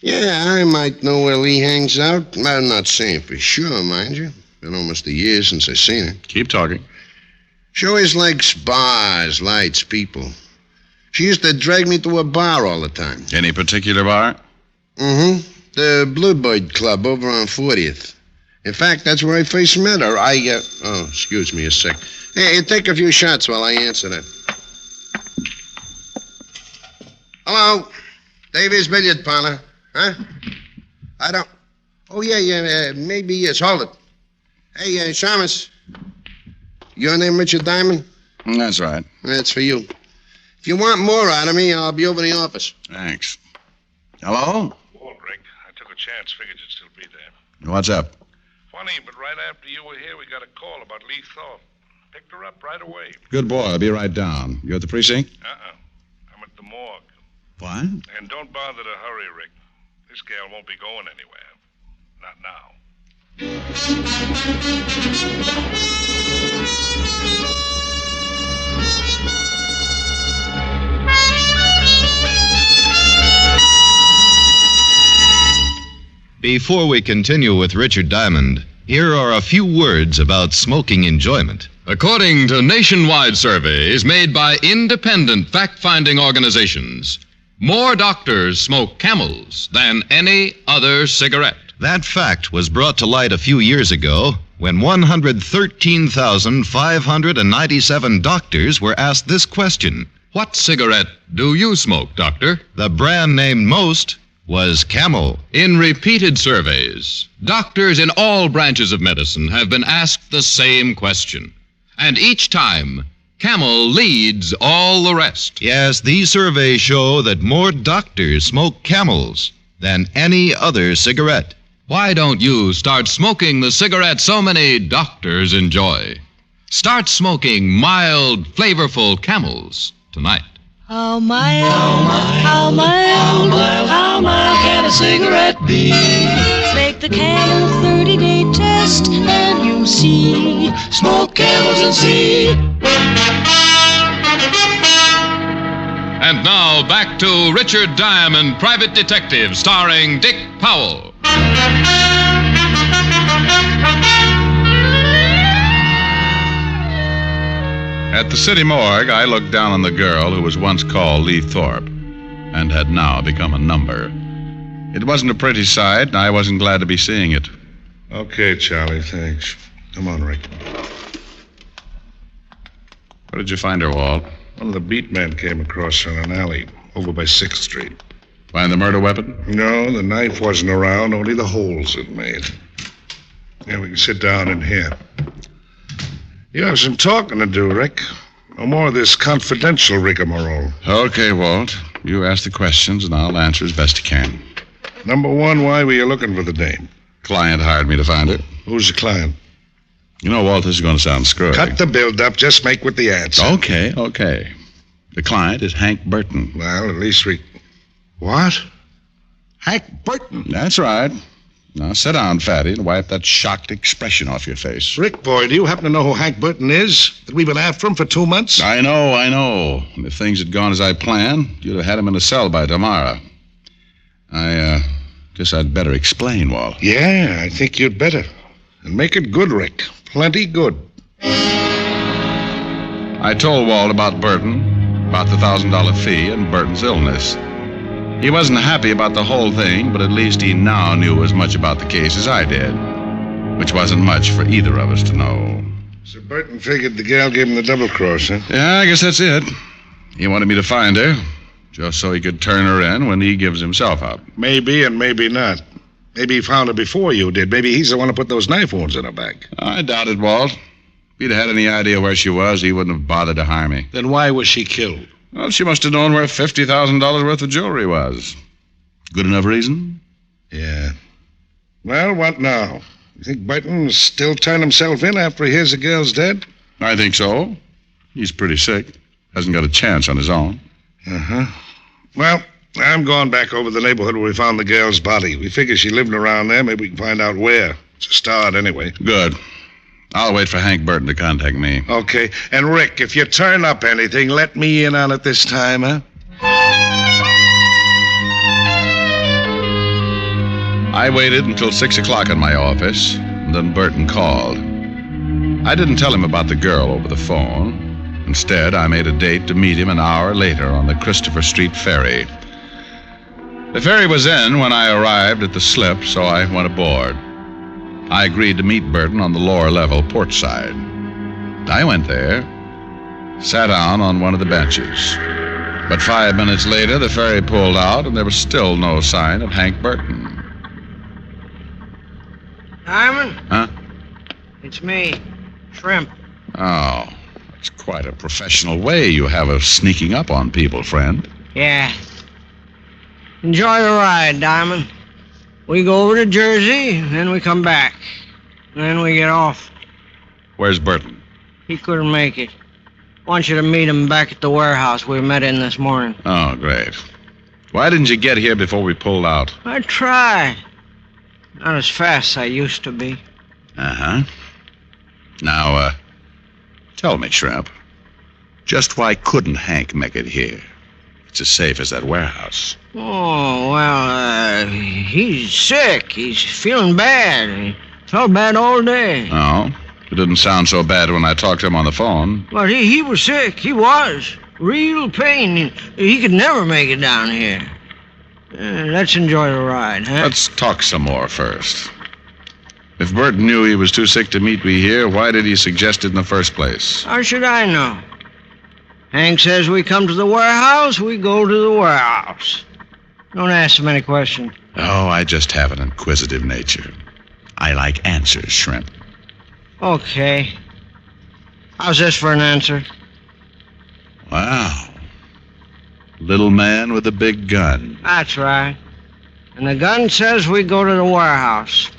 Speaker 17: Yeah, I might know where Lee hangs out. I'm not saying for sure, mind you. Been almost a year since I seen her.
Speaker 13: Keep talking.
Speaker 17: She always likes bars, lights, people. She used to drag me to a bar all the time.
Speaker 13: Any particular bar?
Speaker 17: The Bluebird Club over on 40th. In fact, that's where I first met her. Excuse me a sec. Hey, take a few shots while I answer that. Hello? Davies billiard parlor. Huh? I don't... Oh, yeah, maybe yes. Hold it. Hey, Shamus. Your name Richard Diamond?
Speaker 13: That's right.
Speaker 17: That's for you. If you want more out of me, I'll be over in the office.
Speaker 13: Thanks. Hello?
Speaker 16: Walt, Rick. I took a chance. Figured you'd still be there.
Speaker 13: What's up?
Speaker 16: Funny, but right after you were here, we got a call about Lee Thorpe. Picked her up right away.
Speaker 13: Good boy. I'll be right down. You at the precinct?
Speaker 16: I'm at the morgue.
Speaker 13: What?
Speaker 16: And don't bother to hurry, Rick. This gal won't be going anywhere. Not now.
Speaker 11: Before we continue with Richard Diamond, here are a few words about smoking enjoyment.
Speaker 10: According to nationwide surveys made by independent fact-finding organizations, more doctors smoke Camels than any other cigarette.
Speaker 11: That fact was brought to light a few years ago when 113,597 doctors were asked this question.
Speaker 10: What cigarette do you smoke, doctor?
Speaker 11: The brand named most was Camel.
Speaker 10: In repeated surveys, doctors in all branches of medicine have been asked the same question. And each time, Camel leads all the rest.
Speaker 11: Yes, these surveys show that more doctors smoke Camels than any other cigarette.
Speaker 10: Why don't you start smoking the cigarette so many doctors enjoy? Start smoking mild, flavorful Camels tonight.
Speaker 12: How mild, how mild, how mild can a cigarette be? Make the Camel 30-day test and you'll see. Smoke Camels and see.
Speaker 10: And now back to Richard Diamond, Private Detective, starring Dick Powell.
Speaker 13: At the city morgue, I looked down on the girl who was once called Lee Thorpe and had now become a number. It wasn't a pretty sight, and I wasn't glad to be seeing it.
Speaker 16: Okay, Charlie, thanks. Come on, Rick.
Speaker 13: Where did you find her, Walt?
Speaker 16: One of the beat men came across her in an alley over by 6th Street.
Speaker 13: Find the murder weapon?
Speaker 16: No, the knife wasn't around, only the holes it made. Yeah, we can sit down in here. You have some talking to do, Rick. No more of this confidential rigmarole.
Speaker 13: Okay, Walt. You ask the questions, and I'll answer as best I can.
Speaker 16: Number one, why were you looking for the dame?
Speaker 13: Client hired me to find her.
Speaker 16: Who's the client?
Speaker 13: You know, Walt, this is going to sound screwy.
Speaker 16: Cut the build-up. Just make with the answer.
Speaker 13: Okay. The client is Hank Burton.
Speaker 16: Well, at least we... What? Hank Burton?
Speaker 13: That's right. Now, sit down, Fatty, and wipe that shocked expression off your face.
Speaker 16: Rick, boy, do you happen to know who Hank Burton is? That we've been after him for 2 months?
Speaker 13: I know. And if things had gone as I planned, you'd have had him in a cell by tomorrow. I guess I'd better explain, Walt.
Speaker 16: Yeah, I think you'd better. And make it good, Rick. Plenty good.
Speaker 13: I told Walt about Burton, about the $1,000 fee, and Burton's illness. He wasn't happy about the whole thing, but at least he now knew as much about the case as I did, which wasn't much for either of us to know.
Speaker 16: So Burton figured the gal gave him the double cross, huh?
Speaker 13: Yeah, I guess that's it. He wanted me to find her, just so he could turn her in when he gives himself up.
Speaker 16: Maybe and maybe not. Maybe he found her before you did. Maybe he's the one who put those knife wounds in her back.
Speaker 13: I doubt it, Walt. If he'd had any idea where she was, he wouldn't have bothered to hire me.
Speaker 16: Then why was she killed?
Speaker 13: Well, she must have known where $50,000 worth of jewelry was. Good enough reason?
Speaker 16: Yeah. Well, what now? You think Burton still turned himself in after he hears the girl's dead?
Speaker 13: I think so. He's pretty sick. Hasn't got a chance on his own.
Speaker 16: Uh-huh. Well, I'm going back over the neighborhood where we found the girl's body. We figure she lived around there. Maybe we can find out where. It's a start, anyway.
Speaker 13: Good. I'll wait for Hank Burton to contact me.
Speaker 16: Okay. And, Rick, if you turn up anything, let me in on it this time, huh?
Speaker 13: I waited until 6 o'clock in my office, and then Burton called. I didn't tell him about the girl over the phone. Instead, I made a date to meet him an hour later on the Christopher Street ferry. The ferry was in when I arrived at the slip, so I went aboard. I agreed to meet Burton on the lower level port side. I went there, sat down on one of the benches. But 5 minutes later, the ferry pulled out, and there was still no sign of Hank Burton.
Speaker 15: Diamond?
Speaker 13: Huh?
Speaker 15: It's me, Shrimp.
Speaker 13: Oh, that's quite a professional way you have of sneaking up on people, friend.
Speaker 15: Yeah. Enjoy the ride, Diamond. We go over to Jersey, then we come back. Then we get off.
Speaker 13: Where's Burton?
Speaker 15: He couldn't make it. Want you to meet him back at the warehouse we met in this morning.
Speaker 13: Oh, great. Why didn't you get here before we pulled out?
Speaker 15: I tried. Not as fast as I used to be.
Speaker 13: Uh-huh. Now, tell me, Shrimp, just why couldn't Hank make it here? It's as safe as that warehouse.
Speaker 15: Oh, well, he's sick. He's feeling bad. He felt bad all day.
Speaker 13: Oh? It didn't sound so bad when I talked to him on the phone.
Speaker 15: But he was sick. He was. Real pain. He could never make it down here. Let's enjoy the ride, huh?
Speaker 13: Let's talk some more first. If Burton knew he was too sick to meet me here, why did he suggest it in the first place?
Speaker 15: How should I know? Hank says we come to the warehouse, we go to the warehouse. Don't ask him any questions.
Speaker 13: Oh, I just have an inquisitive nature. I like answers, Shrimp.
Speaker 15: Okay. How's this for an answer?
Speaker 13: Wow. Little man with a big gun.
Speaker 15: That's right. And the gun says we go to the warehouse.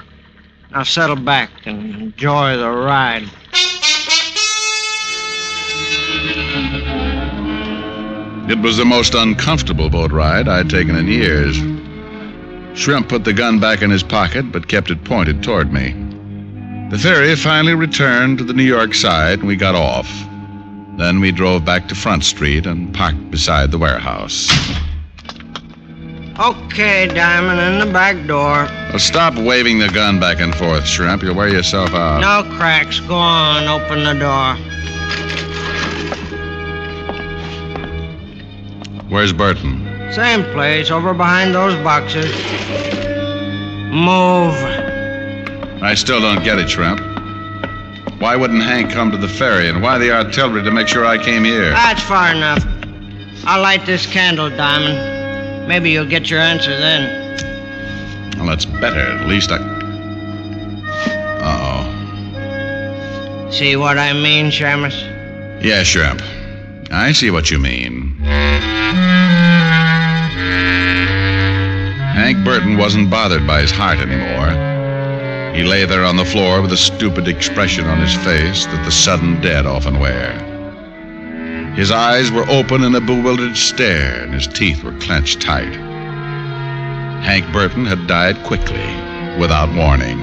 Speaker 15: Now settle back and enjoy the ride.
Speaker 13: It was the most uncomfortable boat ride I'd taken in years. Shrimp put the gun back in his pocket, but kept it pointed toward me. The ferry finally returned to the New York side, and we got off. Then we drove back to Front Street and parked beside the warehouse.
Speaker 15: Okay, Diamond, in the back door.
Speaker 13: Well, stop waving the gun back and forth, Shrimp. You'll wear yourself out.
Speaker 15: No cracks. Go on, open the door.
Speaker 13: Where's Burton?
Speaker 15: Same place, over behind those boxes. Move.
Speaker 13: I still don't get it, Shrimp. Why wouldn't Hank come to the ferry, and why the artillery to make sure I came here?
Speaker 15: That's far enough. I'll light this candle, Diamond. Maybe you'll get your answer then.
Speaker 13: Well, that's better. At least I... Uh-oh.
Speaker 15: See what I mean, Shamus?
Speaker 13: Yeah, Shrimp. I see what you mean. Hank Burton wasn't bothered by his heart anymore. He lay there on the floor with a stupid expression on his face that the sudden dead often wear. His eyes were open in a bewildered stare, and his teeth were clenched tight. Hank Burton had died quickly, without warning,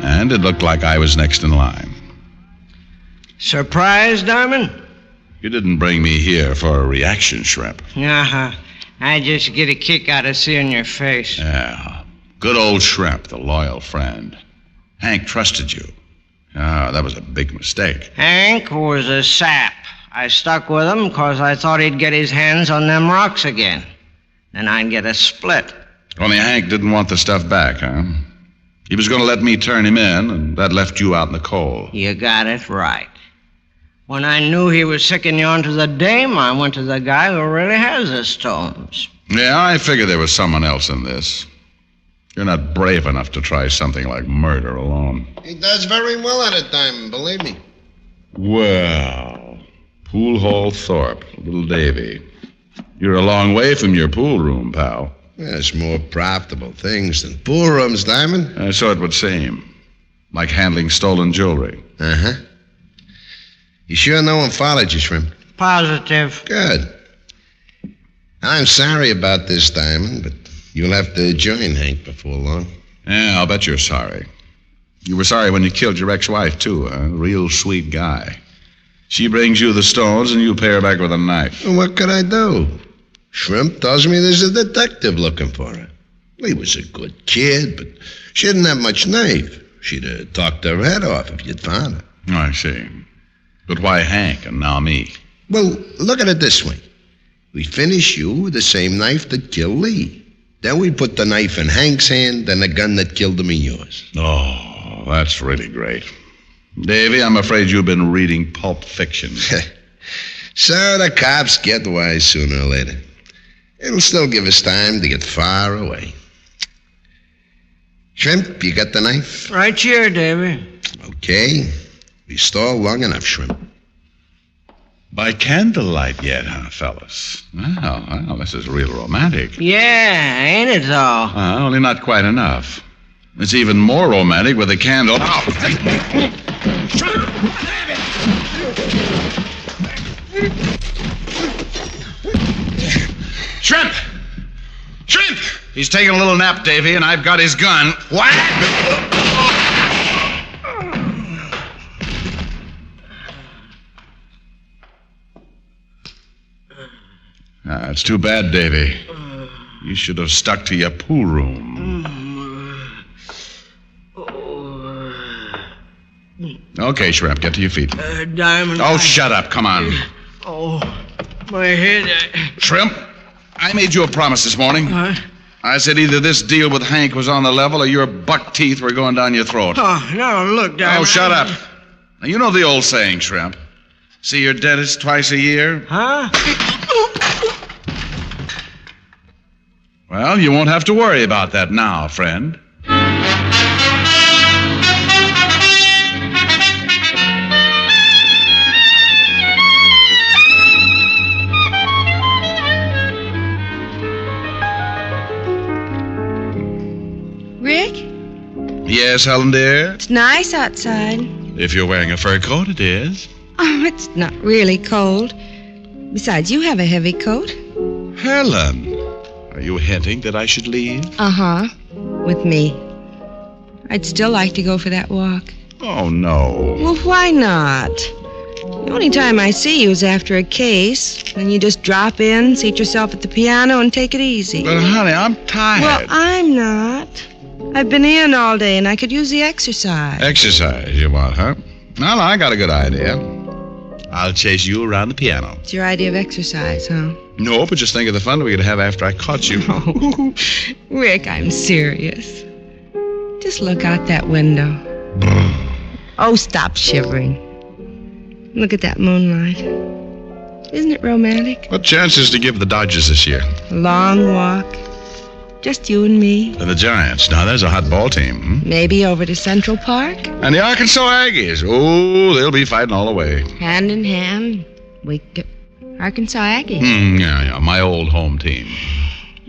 Speaker 13: and it looked like I was next in line.
Speaker 15: Surprised, Diamond?
Speaker 13: You didn't bring me here for a reaction, Shrimp.
Speaker 15: Uh-huh. I just get a kick out of seeing your face.
Speaker 13: Yeah. Good old Shrimp, the loyal friend. Hank trusted you. Ah, that was a big mistake.
Speaker 15: Hank was a sap. I stuck with him because I thought he'd get his hands on them rocks again. Then I'd get a split.
Speaker 13: Only Hank didn't want the stuff back, huh? He was going to let me turn him in, and that left you out in the cold.
Speaker 15: You got it right. When I knew he was sicking you onto the dame, I went to the guy who really has the stones.
Speaker 13: Yeah, I figured there was someone else in this. You're not brave enough to try something like murder alone.
Speaker 17: He does very well at it, Diamond, believe me.
Speaker 13: Well, Pool Hall Thorpe, little Davy. You're a long way from your pool room, pal.
Speaker 17: There's more profitable things than pool rooms, Diamond.
Speaker 13: So it would seem. Like handling stolen jewelry.
Speaker 17: Uh-huh. You sure no one followed you, Shrimp?
Speaker 15: Positive.
Speaker 17: Good. I'm sorry about this, Diamond, but you'll have to join Hank before long.
Speaker 13: Yeah, I'll bet you're sorry. You were sorry when you killed your ex-wife, too, huh? Real sweet guy. She brings you the stones, and you pay her back with a knife.
Speaker 17: Well, what could I do? Shrimp tells me there's a detective looking for her. He was a good kid, but she didn't have much nerve. She'd have talked her head off if you'd found her.
Speaker 13: Oh, I see. But why Hank and now me?
Speaker 17: Well, look at it this way. We finish you with the same knife that killed Lee. Then we put the knife in Hank's hand and the gun that killed him in yours.
Speaker 13: Oh, that's really great. Davy, I'm afraid you've been reading Pulp Fiction.
Speaker 17: So the cops get wise sooner or later. It'll still give us time to get far away. Shrimp, you got the knife?
Speaker 15: Right here, Davy.
Speaker 17: Okay. We stall long enough, Shrimp.
Speaker 13: By candlelight yet, huh, fellas? Well, this is real romantic.
Speaker 15: Yeah, ain't it, though?
Speaker 13: Only not quite enough. It's even more romantic with a candle. Shrimp! Shrimp! He's taking a little nap, Davy, and I've got his gun. What? It's too bad, Davy. You should have stuck to your pool room. Okay, Shrimp, get to your feet.
Speaker 15: Diamond.
Speaker 13: Oh, shut up. Come on.
Speaker 15: Oh, my head.
Speaker 13: Shrimp, I made you a promise this morning.
Speaker 15: What?
Speaker 13: I said either this deal with Hank was on the level or your buck teeth were going down your throat.
Speaker 15: Oh, no, look, Diamond.
Speaker 13: Oh, shut up. Now, you know the old saying, Shrimp. See your dentist twice a year?
Speaker 15: Huh?
Speaker 13: Well, you won't have to worry about that now, friend.
Speaker 14: Rick,
Speaker 13: Yes, Helen, dear?
Speaker 14: it's nice outside.
Speaker 13: If you're wearing a fur coat, it is.
Speaker 14: Oh, it's not really cold. Besides, you have a heavy coat.
Speaker 13: Helen, are you hinting that I should leave?
Speaker 14: Uh-huh. With me. I'd still like to go for that walk.
Speaker 13: Oh, no.
Speaker 14: Well, why not? The only time I see you is after a case. Then you just drop in, seat yourself at the piano, and take it easy.
Speaker 13: But, honey, I'm tired.
Speaker 14: Well, I'm not. I've been in all day, and I could use the exercise.
Speaker 13: Exercise, you want, huh? Well, I got a good idea. I'll chase you around the piano.
Speaker 14: It's your idea of exercise, huh?
Speaker 13: No, but just think of the fun we could have after I caught you.
Speaker 14: Oh, Rick, I'm serious. Just look out that window. Oh, stop shivering. Look at that moonlight. Isn't it romantic?
Speaker 13: What chances to give the Dodgers this year?
Speaker 14: A long walk. Just you and me.
Speaker 13: And the Giants. Now, there's a hot ball team.
Speaker 14: Maybe over to Central Park.
Speaker 13: And the Arkansas Aggies. Oh, they'll be fighting all the way.
Speaker 14: Hand in hand. We get Arkansas Aggies.
Speaker 13: Yeah, my old home team.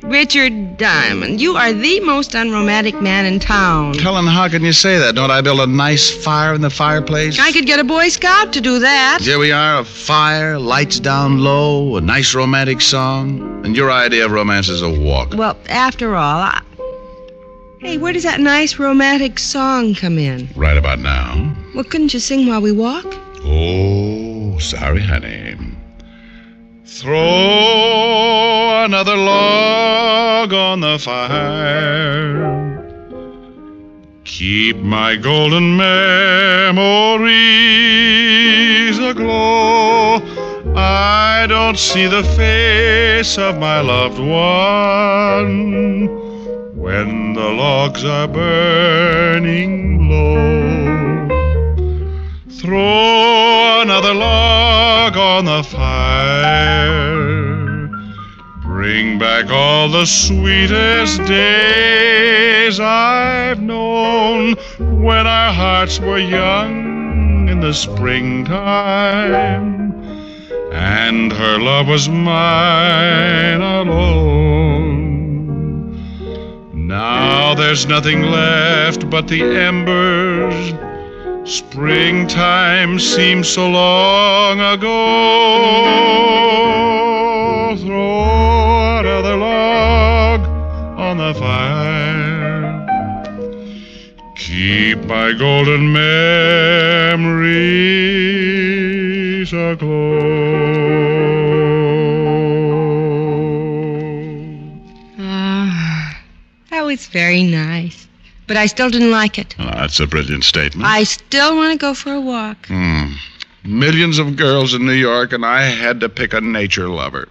Speaker 14: Richard Diamond, you are the most unromantic man in town.
Speaker 13: Helen, how can you say that? Don't I build a nice fire in the fireplace?
Speaker 14: I could get a Boy Scout to do that.
Speaker 13: Here we are, a fire, lights down low, a nice romantic song. And your idea of romance is a walk.
Speaker 14: Well, after all, Hey, where does that nice romantic song come in?
Speaker 13: Right about now.
Speaker 14: Well, couldn't you sing while we walk?
Speaker 13: Oh, sorry, honey. Throw another log on the fire. Keep my golden memories aglow. I don't see the face of my loved one when the logs are burning low. Throw another log on the fire. Bring back all the sweetest days I've known when our hearts were young in the springtime and her love was mine alone. Now there's nothing left but the embers. Springtime seems so long ago. Throw another log on the fire. Keep my golden memories aglow.
Speaker 14: That was very nice. But I still didn't like it.
Speaker 13: That's a brilliant statement.
Speaker 14: I still want to go for a walk.
Speaker 13: Millions of girls in New York, and I had to pick a nature lover.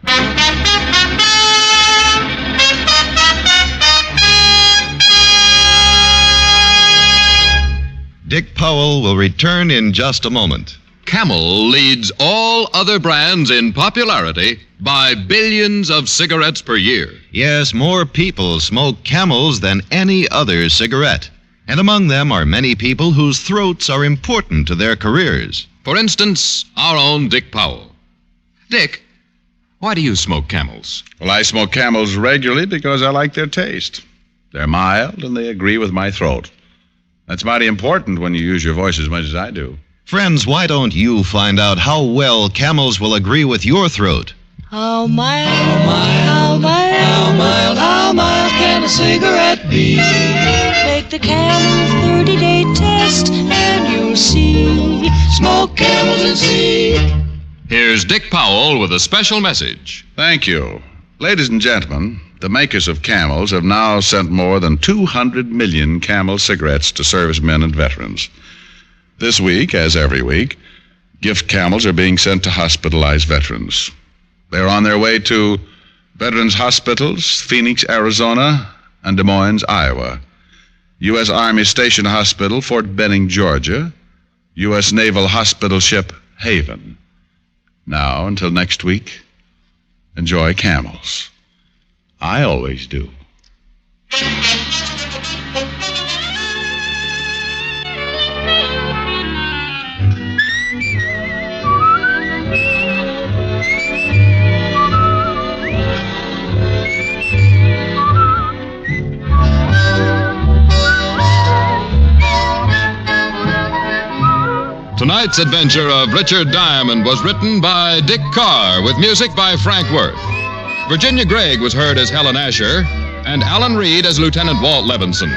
Speaker 11: Dick Powell will return in just a moment.
Speaker 10: Camel leads all other brands in popularity by billions of cigarettes per year.
Speaker 11: Yes, more people smoke Camels than any other cigarette. And among them are many people whose throats are important to their careers.
Speaker 10: For instance, our own Dick Powell. Dick, why do you smoke Camels?
Speaker 13: Well, I smoke Camels regularly because I like their taste. They're mild and they agree with my throat. That's mighty important when you use your voice as much as I do.
Speaker 11: Friends, why don't you find out how well Camels will agree with your throat?
Speaker 12: How mild, how mild can a cigarette be? Take the Camel 30-day test and you'll see. Smoke Camels and see.
Speaker 10: Here's Dick Powell with a special message.
Speaker 13: Thank you. Ladies and gentlemen, the makers of Camels have now sent more than 200 million Camel cigarettes to servicemen and veterans. This week, as every week, gift Camels are being sent to hospitalized veterans. They're on their way to Veterans Hospitals, Phoenix, Arizona, and Des Moines, Iowa. U.S. Army Station Hospital, Fort Benning, Georgia. U.S. Naval Hospital Ship Haven. Now, until next week, enjoy Camels. I always do.
Speaker 10: Tonight's adventure of Richard Diamond was written by Dick Carr with music by Frank Worth. Virginia Gregg was heard as Helen Asher and Alan Reed as Lieutenant Walt Levinson.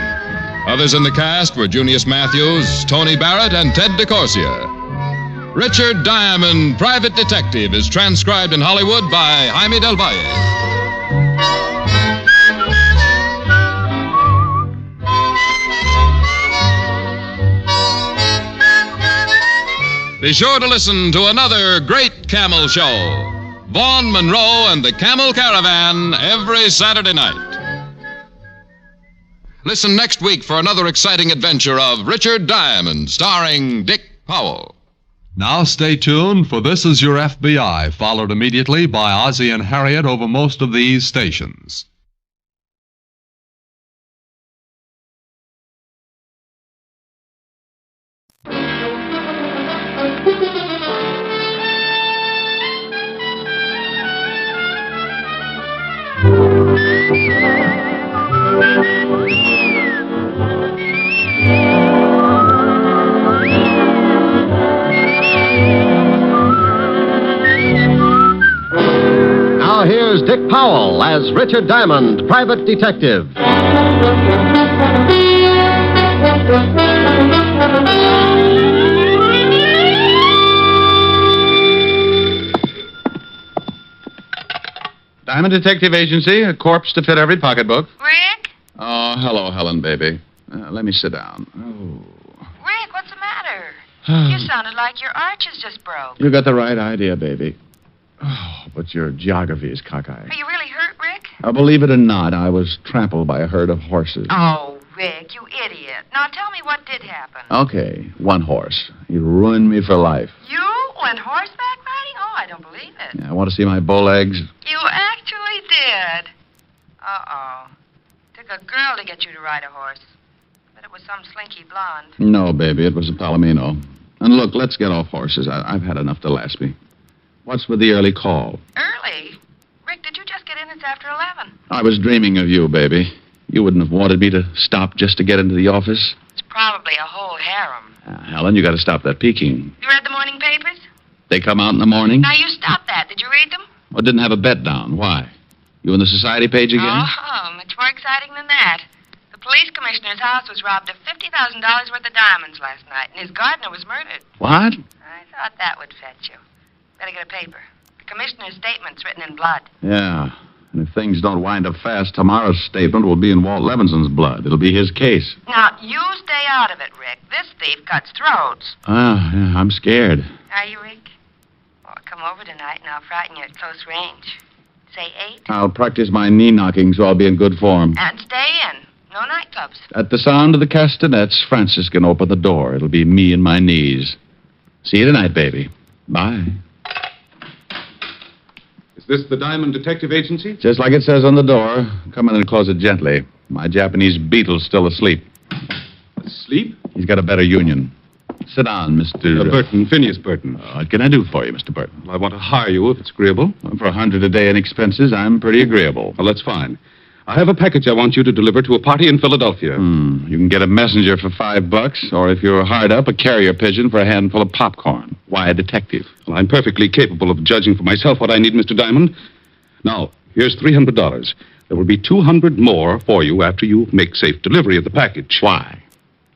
Speaker 10: Others in the cast were Junius Matthews, Tony Barrett, and Ted DeCorsia. Richard Diamond, Private Detective, is transcribed in Hollywood by Jaime Del Valle. Be sure to listen to another great Camel show, Vaughn Monroe and the Camel Caravan, every Saturday night. Listen next week for another exciting adventure of Richard Diamond, starring Dick Powell.
Speaker 18: Now stay tuned, for This Is Your FBI, followed immediately by Ozzie and Harriet over most of these stations.
Speaker 19: Now here's Dick Powell as Richard Diamond, Private Detective.
Speaker 3: Diamond Detective Agency, a corpse to fit every pocketbook.
Speaker 20: Rick?
Speaker 3: Oh, hello, Helen, baby. Let me sit down. Oh.
Speaker 20: Rick, what's the matter? You sounded like your arches just broke.
Speaker 3: You got the right idea, baby. Oh, but your geography is cockeyed.
Speaker 20: Are you really hurt, Rick?
Speaker 3: Believe it or not, I was trampled by a herd of horses.
Speaker 20: Oh, Rick, you idiot. Now tell me what did happen.
Speaker 3: Okay, one horse. He ruined me for life.
Speaker 20: You went horseback riding? Oh, I don't believe it.
Speaker 3: Yeah, want to see my bull legs?
Speaker 20: You actually did. Uh-oh. Took a girl to get you to ride a horse. But it was some slinky blonde.
Speaker 3: No, baby, it was a Palomino. And look, let's get off horses. I've had enough to last me. What's with the early call?
Speaker 20: Early? Rick, did you just get in? It's after 11.
Speaker 3: I was dreaming of you, baby. You wouldn't have wanted me to stop just to get into the office.
Speaker 20: It's probably a whole harem.
Speaker 3: Helen, you got to stop that peeking.
Speaker 20: You read the morning papers?
Speaker 3: They come out in the morning?
Speaker 20: Now, you stop that. Did you read them?
Speaker 3: I didn't have a bet down. Why? You in the society page again?
Speaker 20: Oh, much more exciting than that. The police commissioner's house was robbed of $50,000 worth of diamonds last night, and his gardener was murdered.
Speaker 3: What?
Speaker 20: I thought that would fetch you. Better get a paper. The commissioner's statement's written in blood.
Speaker 3: Yeah. And if things don't wind up fast, tomorrow's statement will be in Walt Levinson's blood. It'll be his case.
Speaker 20: Now, you stay out of it, Rick. This thief cuts throats.
Speaker 3: Yeah, I'm scared.
Speaker 20: Are you, Rick? Well, come over tonight, and I'll frighten you at close range. Say 8.
Speaker 3: I'll practice my knee knocking so I'll be in good form.
Speaker 20: And stay in. No nightclubs.
Speaker 3: At the sound of the castanets, Francis can open the door. It'll be me and my knees. See you tonight, baby. Bye.
Speaker 1: Is this the Diamond Detective Agency?
Speaker 3: Just like it says on the door. Come in and close it gently. My Japanese beetle's still asleep.
Speaker 1: Asleep?
Speaker 3: He's got a better union. Sit down, Mr.
Speaker 1: Burton, Phineas Burton.
Speaker 3: What can I do for you, Mr. Burton?
Speaker 1: Well, I want to hire you if it's agreeable.
Speaker 3: Well, for $100 a day in expenses, I'm pretty agreeable.
Speaker 1: Well, that's fine. I have a package I want you to deliver to a party in Philadelphia.
Speaker 3: You can get a messenger for $5, or if you're hard up, a carrier pigeon for a handful of popcorn. Why a detective?
Speaker 1: Well, I'm perfectly capable of judging for myself what I need, Mr. Diamond. Now, here's $300. There will be $200 more for you after you make safe delivery of the package.
Speaker 3: Why?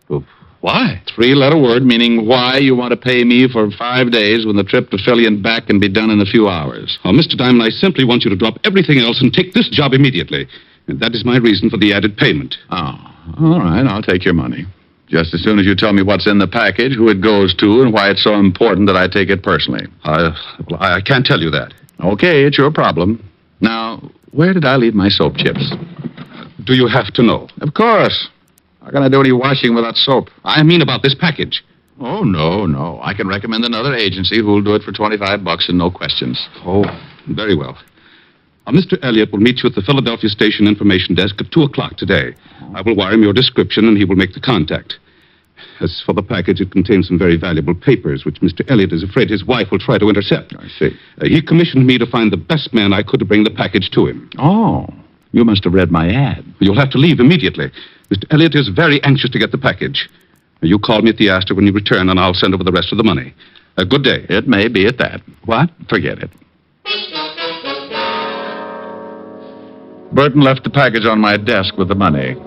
Speaker 1: Well, why?
Speaker 3: Three-letter word meaning why you want to pay me for 5 days when the trip to Philly and back can be done in a few hours.
Speaker 1: Oh, Mr. Diamond, I simply want you to drop everything else and take this job immediately. And that is my reason for the added payment.
Speaker 3: Oh, all right, I'll take your money. Just as soon as you tell me what's in the package, who it goes to, and why it's so important that I take it personally.
Speaker 1: I can't tell you that.
Speaker 3: Okay, it's your problem. Now, where did I leave my soap chips?
Speaker 1: Do you have to know?
Speaker 3: Of course. How can I do any washing without soap?
Speaker 1: I mean about this package.
Speaker 3: Oh, no. I can recommend another agency who'll do it for $25 and no questions.
Speaker 1: Oh, very well. Mr. Elliott will meet you at the Philadelphia Station Information Desk at 2 o'clock today. I will wire him your description, and he will make the contact. As for the package, it contains some very valuable papers, which Mr. Elliott is afraid his wife will try to intercept.
Speaker 3: I see.
Speaker 1: He commissioned me to find the best man I could to bring the package to him.
Speaker 3: Oh, you must have read my ad.
Speaker 1: You'll have to leave immediately. Mr. Elliott is very anxious to get the package. You call me at the Astor when you return, and I'll send over the rest of the money. Good day.
Speaker 3: It may be at that.
Speaker 1: What?
Speaker 3: Forget it. Burton left the package on my desk with the money.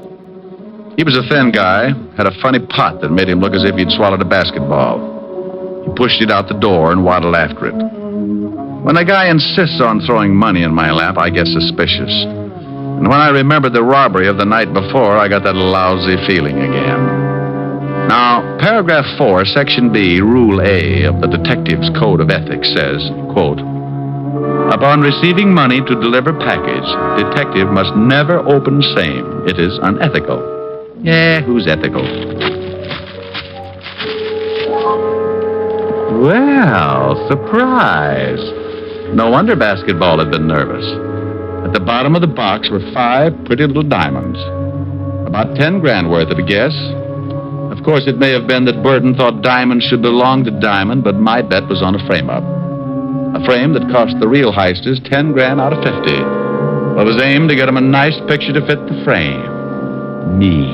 Speaker 3: He was a thin guy, had a funny pot that made him look as if he'd swallowed a basketball. He pushed it out the door and waddled after it. When a guy insists on throwing money in my lap, I get suspicious. And when I remembered the robbery of the night before, I got that lousy feeling again. Now, paragraph 4, section B, rule A of the Detective's Code of Ethics says, quote, upon receiving money to deliver package, detective must never open same. It is unethical. Yeah, who's ethical? Well, surprise. No wonder basketball had been nervous. At the bottom of the box were 5 pretty little diamonds. About 10 grand worth of a guess. Of course, it may have been that Burton thought diamonds should belong to Diamond, but my bet was on a frame-up. A frame that cost the real heisters 10 grand out of 50. But was aimed to get him a nice picture to fit the frame. Me.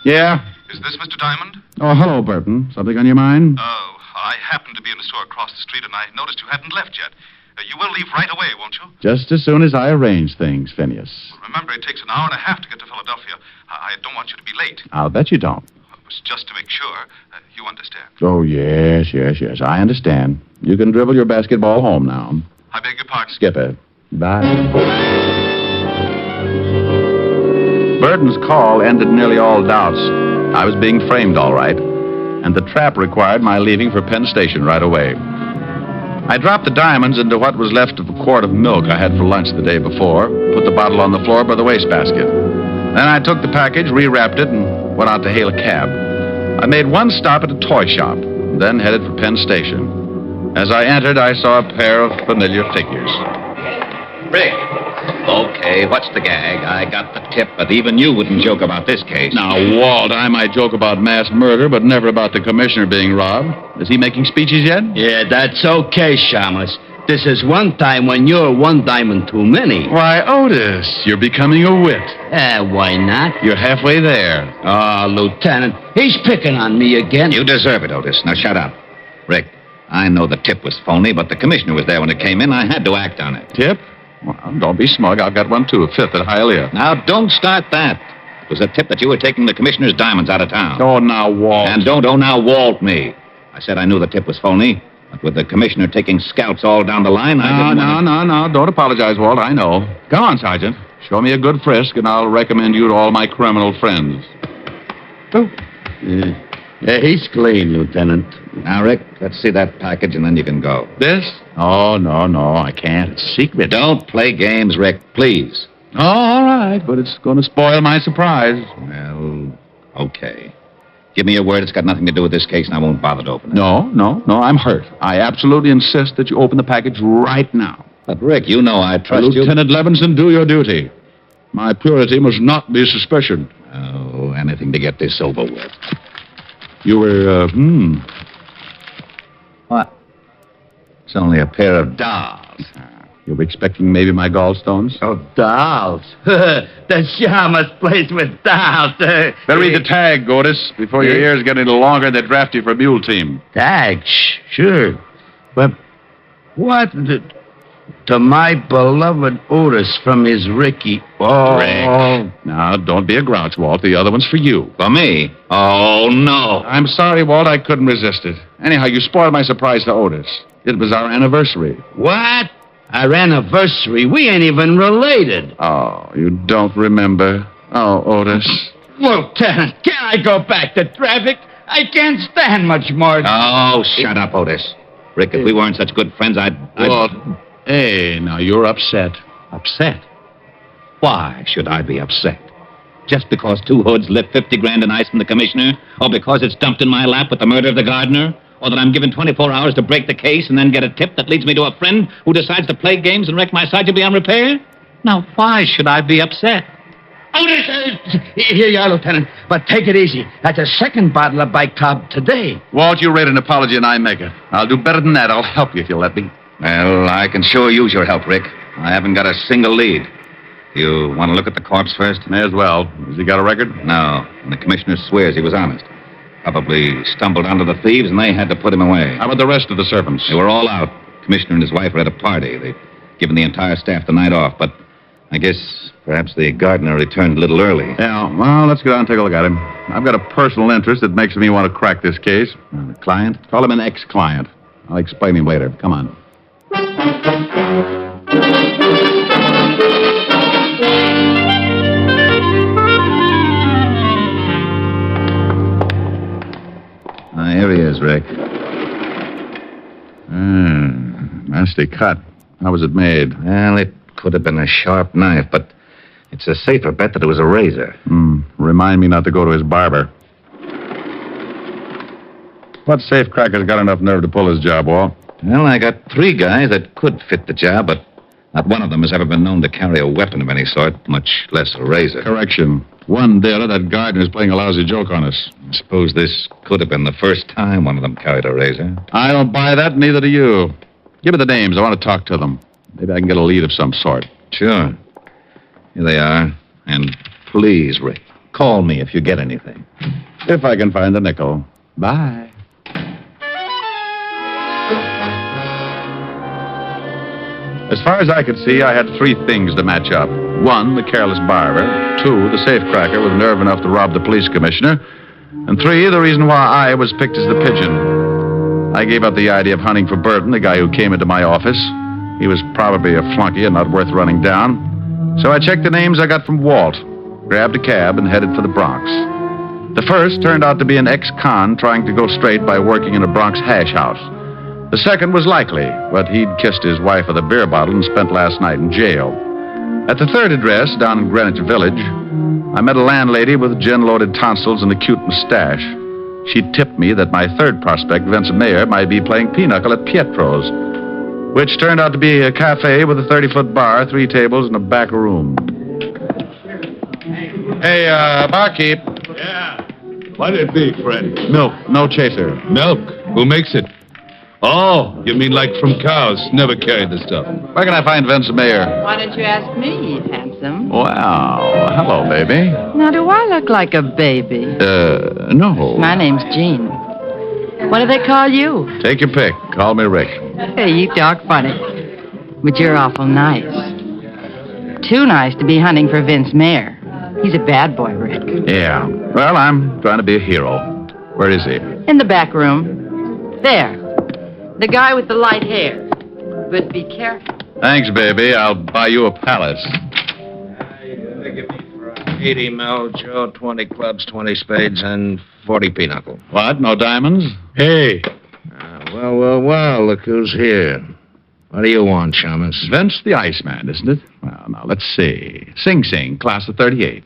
Speaker 3: Yeah?
Speaker 1: Is this Mr. Diamond?
Speaker 3: Oh, hello, Burton. Something on your mind?
Speaker 1: Oh, I happened to be in the store across the street, and I noticed you hadn't left yet. You will leave right away, won't you?
Speaker 3: Just as soon as I arrange things, Phineas.
Speaker 1: Remember, it takes an hour and a half to get to Philadelphia. I don't want you to be late.
Speaker 3: I'll bet you don't.
Speaker 1: It was just to make sure. You understand.
Speaker 3: Oh, yes. I understand. You can dribble your basketball home now.
Speaker 1: I beg your pardon?
Speaker 3: Skip it. Bye. Burton's call ended nearly all doubts. I was being framed all right, and the trap required my leaving for Penn Station right away. I dropped the diamonds into what was left of a quart of milk I had for lunch the day before, put the bottle on the floor by the wastebasket. Then I took the package, rewrapped it, and went out to hail a cab. I made one stop at a toy shop, then headed for Penn Station. As I entered, I saw a pair of familiar figures.
Speaker 21: Rick. Okay, what's the gag? I got the tip, but even you wouldn't joke about this case.
Speaker 3: Now, Walt, I might joke about mass murder, but never about the commissioner being robbed. Is he making speeches yet?
Speaker 22: Yeah, that's okay, Shamus. This is one time when you're one diamond too many.
Speaker 3: Why, Otis, you're becoming a wit.
Speaker 22: Why not?
Speaker 3: You're halfway there.
Speaker 22: Oh, Lieutenant, he's picking on me again.
Speaker 21: You deserve it, Otis. Now shut up. Rick, I know the tip was phony, but the commissioner was there when it came in. I had to act on it.
Speaker 3: Tip? Well, don't be smug. I've got one, too, a 5th at Hialeah.
Speaker 21: Now, don't start that. It was a tip that you were taking the commissioner's diamonds out of town.
Speaker 3: Oh, now, Walt.
Speaker 21: And don't now Walt me. I said I knew the tip was phony, but with the commissioner taking scouts all down the line, I didn't want to...
Speaker 3: No. Don't apologize, Walt. I know. Come on, Sergeant. Show me a good frisk, and I'll recommend you to all my criminal friends.
Speaker 22: Oh. Yeah, he's clean, Lieutenant.
Speaker 21: Now, Rick, let's see that package, and then you can go.
Speaker 3: This? Oh, no, I can't. It's secret.
Speaker 21: Don't play games, Rick, please.
Speaker 3: Oh, all right, but it's going to spoil my surprise.
Speaker 21: Well, okay. Give me your word it's got nothing to do with this case, and I won't bother to open it.
Speaker 3: No, I'm hurt. I absolutely insist that you open the package right now.
Speaker 21: But, Rick, you know I trust you.
Speaker 3: Lieutenant Levinson, do your duty. My purity must not be suspicion.
Speaker 21: Oh, anything to get this over with.
Speaker 3: You were,
Speaker 21: What? It's only a pair of dolls.
Speaker 3: You were expecting maybe my gallstones?
Speaker 22: Oh, dolls. The shamus plays with dolls.
Speaker 3: Better read the tag, Otis, before your ears get any longer and they draft you for a mule team.
Speaker 22: Tag? Sure. But what? To my beloved Otis from his Ricky. Oh.
Speaker 3: Rick. Now, don't be a grouch, Walt. The other one's for you.
Speaker 21: For me? Oh, no.
Speaker 3: I'm sorry, Walt. I couldn't resist it. Anyhow, you spoiled my surprise to Otis. It was our anniversary.
Speaker 22: What? Our anniversary? We ain't even related.
Speaker 3: Oh, you don't remember? Oh, Otis.
Speaker 22: Lieutenant, can I go back to traffic? I can't stand much more.
Speaker 21: Oh, shut up, Otis. Rick, if we weren't such good friends,
Speaker 3: Walt, hey, now you're upset.
Speaker 21: Upset? Why should I be upset? Just because two hoods lift 50 grand in ice from the commissioner? Or because it's dumped in my lap with the murder of the gardener? Or that I'm given 24 hours to break the case and then get a tip that leads me to a friend who decides to play games and wreck my cycle beyond repair? Now, why should I be upset?
Speaker 22: Otis! Here you are, Lieutenant. But take it easy. That's a second bottle of Bike Top today.
Speaker 3: Walt, you read an apology and I make it. I'll do better than that. I'll help you if you'll let me.
Speaker 21: Well, I can sure use your help, Rick. I haven't got a single lead. You want to look at the corpse first?
Speaker 3: May as well. Has he got a record?
Speaker 21: No. And the commissioner swears he was honest. Probably stumbled onto the thieves and they had to put him away.
Speaker 3: How about the rest of the servants?
Speaker 21: They were all out. Commissioner and his wife were at a party. They'd given the entire staff the night off, but I guess perhaps the gardener returned a little early.
Speaker 3: Yeah, well, let's go down and take a look at him. I've got a personal interest that makes me want to crack this case.
Speaker 21: A client?
Speaker 3: Call him an ex-client. I'll explain him later. Come on.
Speaker 21: Here he is, Rick.
Speaker 3: Nasty cut. How was it made?
Speaker 21: Well, it could have been a sharp knife, but it's a safer bet that it was a razor.
Speaker 3: Remind me not to go to his barber. What safecracker's got enough nerve to pull his job, Walt?
Speaker 21: Well, I got 3 guys that could fit the job, but not one of them has ever been known to carry a weapon of any sort, much less a razor.
Speaker 3: Correction. One did it. That gardener's playing a lousy joke on us.
Speaker 21: I suppose this could have been the first time one of them carried a razor.
Speaker 3: I don't buy that, neither do you. Give me the names. I want to talk to them. Maybe I can get a lead of some sort.
Speaker 21: Sure. Here they are. And please, Rick, call me if you get anything.
Speaker 3: If I can find the nickel. Bye. As far as I could see, I had 3 things to match up. 1, the careless barber. 2, the safecracker with nerve enough to rob the police commissioner. And 3, the reason why I was picked as the pigeon. I gave up the idea of hunting for Burton, the guy who came into my office. He was probably a flunky and not worth running down. So I checked the names I got from Walt, grabbed a cab, and headed for the Bronx. The first turned out to be an ex-con trying to go straight by working in a Bronx hash house. The second was likely, but he'd kissed his wife with a beer bottle and spent last night in jail. At the third address, down in Greenwich Village, I met a landlady with gin-loaded tonsils and a cute mustache. She tipped me that my third prospect, Vincent Mayer, might be playing pinochle at Pietro's, which turned out to be a cafe with a 30-foot bar, 3 tables, and a back room. Hey, barkeep.
Speaker 8: Yeah. What'd it be, Fred?
Speaker 3: Milk, no chaser.
Speaker 8: Milk? Who makes it? Oh, you mean like from cows? Never carried the stuff.
Speaker 3: Where can I find Vincent Mayer?
Speaker 9: Why don't you ask me, handsome?
Speaker 3: Wow. Hello, baby.
Speaker 9: Now, do I look like a baby?
Speaker 3: No.
Speaker 9: My name's Jean. What do they call you?
Speaker 3: Take your pick. Call me Rick.
Speaker 9: Hey, you talk funny. But you're awful nice. Too nice to be hunting for Vince Mayer. He's a bad boy, Rick.
Speaker 3: Yeah. Well, I'm trying to be a hero. Where is he?
Speaker 9: In the back room. There. The guy with the light hair. But be careful.
Speaker 3: Thanks, baby. I'll buy you a palace.
Speaker 5: 80 mil, Joe, 20 clubs, 20 spades, and 40 pinochle.
Speaker 3: What? No diamonds?
Speaker 5: Hey. Well, look who's here. What do you want, Shamus?
Speaker 3: Vince the Iceman, isn't it? Well, now, let's see. Sing Sing, class of 38.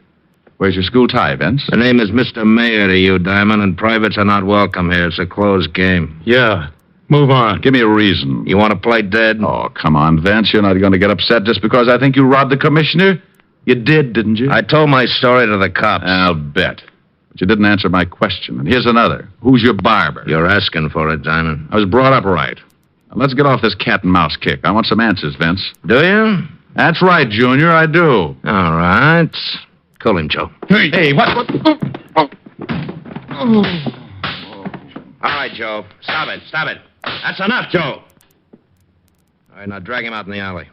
Speaker 3: Where's your school tie, Vince?
Speaker 5: The name is Mr. Mayor to you, Diamond, and privates are not welcome here. It's a closed game.
Speaker 3: Yeah. Move on. Give me a reason.
Speaker 5: You want to play dead?
Speaker 3: Oh, come on, Vince. You're not going to get upset just because I think you robbed the commissioner? You did, didn't you?
Speaker 5: I told my story to the cops.
Speaker 3: I'll bet. But you didn't answer my question. And here's another. Who's your barber?
Speaker 5: You're asking for it, Diamond.
Speaker 3: I was brought up right. Now, let's get off this cat and mouse kick. I want some answers, Vince.
Speaker 5: Do you?
Speaker 3: That's right, Junior. I do.
Speaker 5: All right. Call him, Joe.
Speaker 3: Hey, what?
Speaker 5: All right, Joe. Stop it. That's enough, Joe. All right, now drag him out in the alley.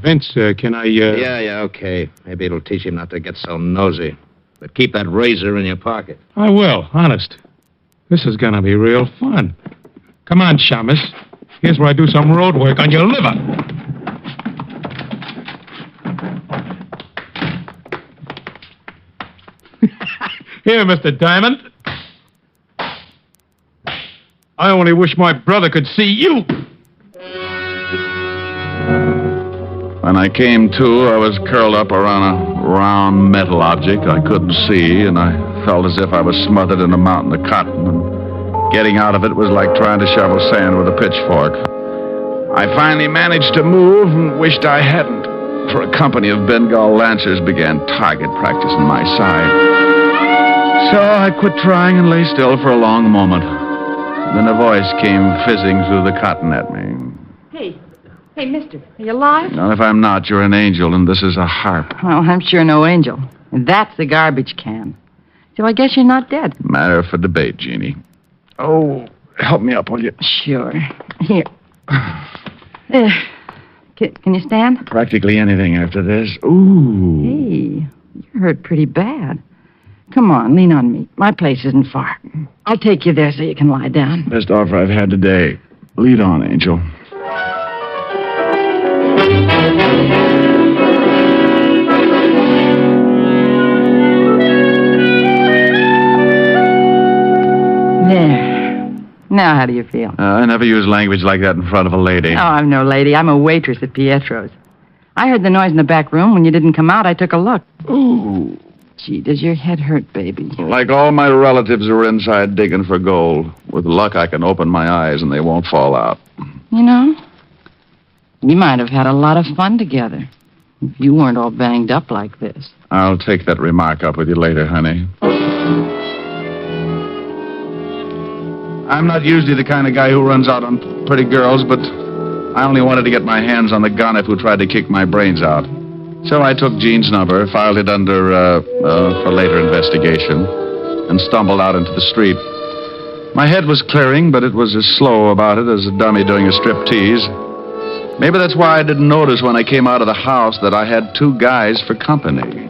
Speaker 6: Vince, can I,
Speaker 5: Yeah, okay. Maybe it'll teach him not to get so nosy. But keep that razor in your pocket.
Speaker 6: I will, honest. This is gonna be real fun. Come on, Shamus. Here's where I do some road work on your liver. Here, Mr. Diamond. I only wish my brother could see you.
Speaker 3: When I came to, I was curled up around a round metal object I couldn't see, and I felt as if I was smothered in a mountain of cotton, and getting out of it was like trying to shovel sand with a pitchfork. I finally managed to move and wished I hadn't, for a company of Bengal Lancers began target practice on my side. So I quit trying and lay still for a long moment. Then a voice came fizzing through the cotton at me.
Speaker 9: Hey, mister, are you alive?
Speaker 3: Not if I'm not. You're an angel, and this is a harp.
Speaker 9: Well, I'm sure no angel. And that's the garbage can. So I guess you're not dead.
Speaker 3: Matter for debate, Jeannie. Oh, help me up, will you?
Speaker 9: Sure. Here. Can you stand?
Speaker 3: Practically anything after this. Ooh.
Speaker 9: Hey, you're hurt pretty bad. Come on, lean on me. My place isn't far. I'll take you there so you can lie down.
Speaker 3: Best offer I've had today. Lead on, Angel.
Speaker 9: There. Now how do you feel?
Speaker 3: I never use language like that in front of a lady.
Speaker 9: Oh, I'm no lady. I'm a waitress at Pietro's. I heard the noise in the back room. When you didn't come out, I took a look.
Speaker 3: Ooh.
Speaker 9: Gee, does your head hurt, baby?
Speaker 3: Like all my relatives who are inside digging for gold. With luck, I can open my eyes and they won't fall out.
Speaker 9: You know, we might have had a lot of fun together if you weren't all banged up like this.
Speaker 3: I'll take that remark up with you later, honey. I'm not usually the kind of guy who runs out on pretty girls, but I only wanted to get my hands on the gonnet who tried to kick my brains out. So I took Jean's number, filed it under, for later investigation, and stumbled out into the street. My head was clearing, but it was as slow about it as a dummy doing a striptease. Maybe that's why I didn't notice when I came out of the house that I had two guys for company.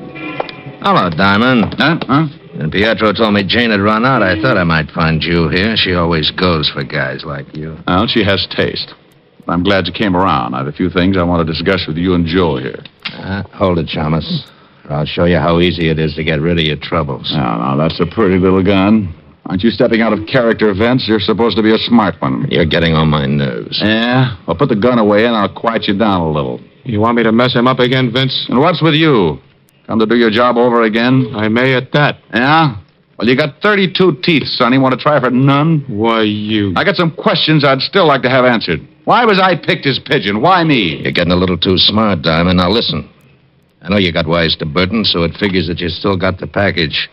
Speaker 5: Hello, Diamond.
Speaker 3: Huh?
Speaker 5: When Pietro told me Jane had run out, I thought I might find you here. She always goes for guys like you.
Speaker 3: Well, she has taste. I'm glad you came around. I have a few things I want to discuss with you and Joe here.
Speaker 5: Hold it, Thomas. I'll show you how easy it is to get rid of your troubles.
Speaker 3: Now, that's a pretty little gun. Aren't you stepping out of character, Vince? You're supposed to be a smart one.
Speaker 5: You're getting on my nerves.
Speaker 3: Yeah? Well, put the gun away and I'll quiet you down a little.
Speaker 6: You want me to mess him up again, Vince?
Speaker 3: And what's with you? Come to do your job over again?
Speaker 6: I may at that.
Speaker 3: Yeah? Well, you got 32 teeth, sonny. Want to try for none?
Speaker 6: Why, you...
Speaker 3: I got some questions I'd still like to have answered. Why was I picked as pigeon? Why me?
Speaker 5: You're getting a little too smart, Diamond. Now, listen. I know you got wise to Burton, so it figures that you still got the package.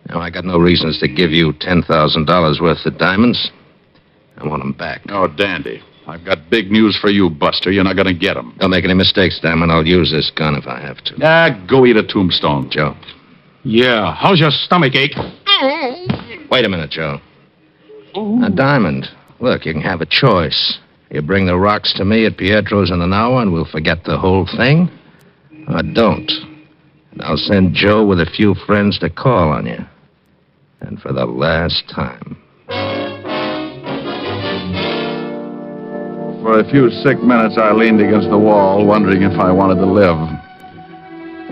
Speaker 5: Now, I got no reasons to give you $10,000 worth of diamonds. I want them back.
Speaker 3: Oh, dandy. I've got big news for you, Buster. You're not going to get them.
Speaker 5: Don't make any mistakes, Diamond. I'll use this gun if I have to.
Speaker 3: Go eat a tombstone.
Speaker 5: Joe.
Speaker 6: Yeah, how's your stomach ache?
Speaker 5: Wait a minute, Joe. Now, Diamond, look, you can have a choice. You bring the rocks to me at Pietro's in an hour and we'll forget the whole thing. Or don't. And I'll send Joe with a few friends to call on you. And for the last time.
Speaker 3: For a few sick minutes, I leaned against the wall, wondering if I wanted to live.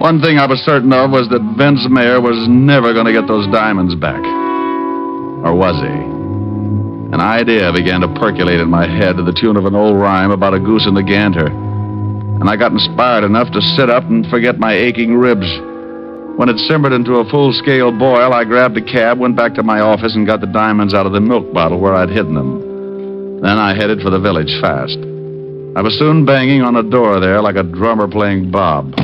Speaker 3: One thing I was certain of was that Vince Mayer was never going to get those diamonds back. Or was he? An idea began to percolate in my head to the tune of an old rhyme about a goose and a gander. And I got inspired enough to sit up and forget my aching ribs. When it simmered into a full-scale boil, I grabbed a cab, went back to my office, and got the diamonds out of the milk bottle where I'd hidden them. Then I headed for the village fast. I was soon banging on a door there like a drummer playing Bob.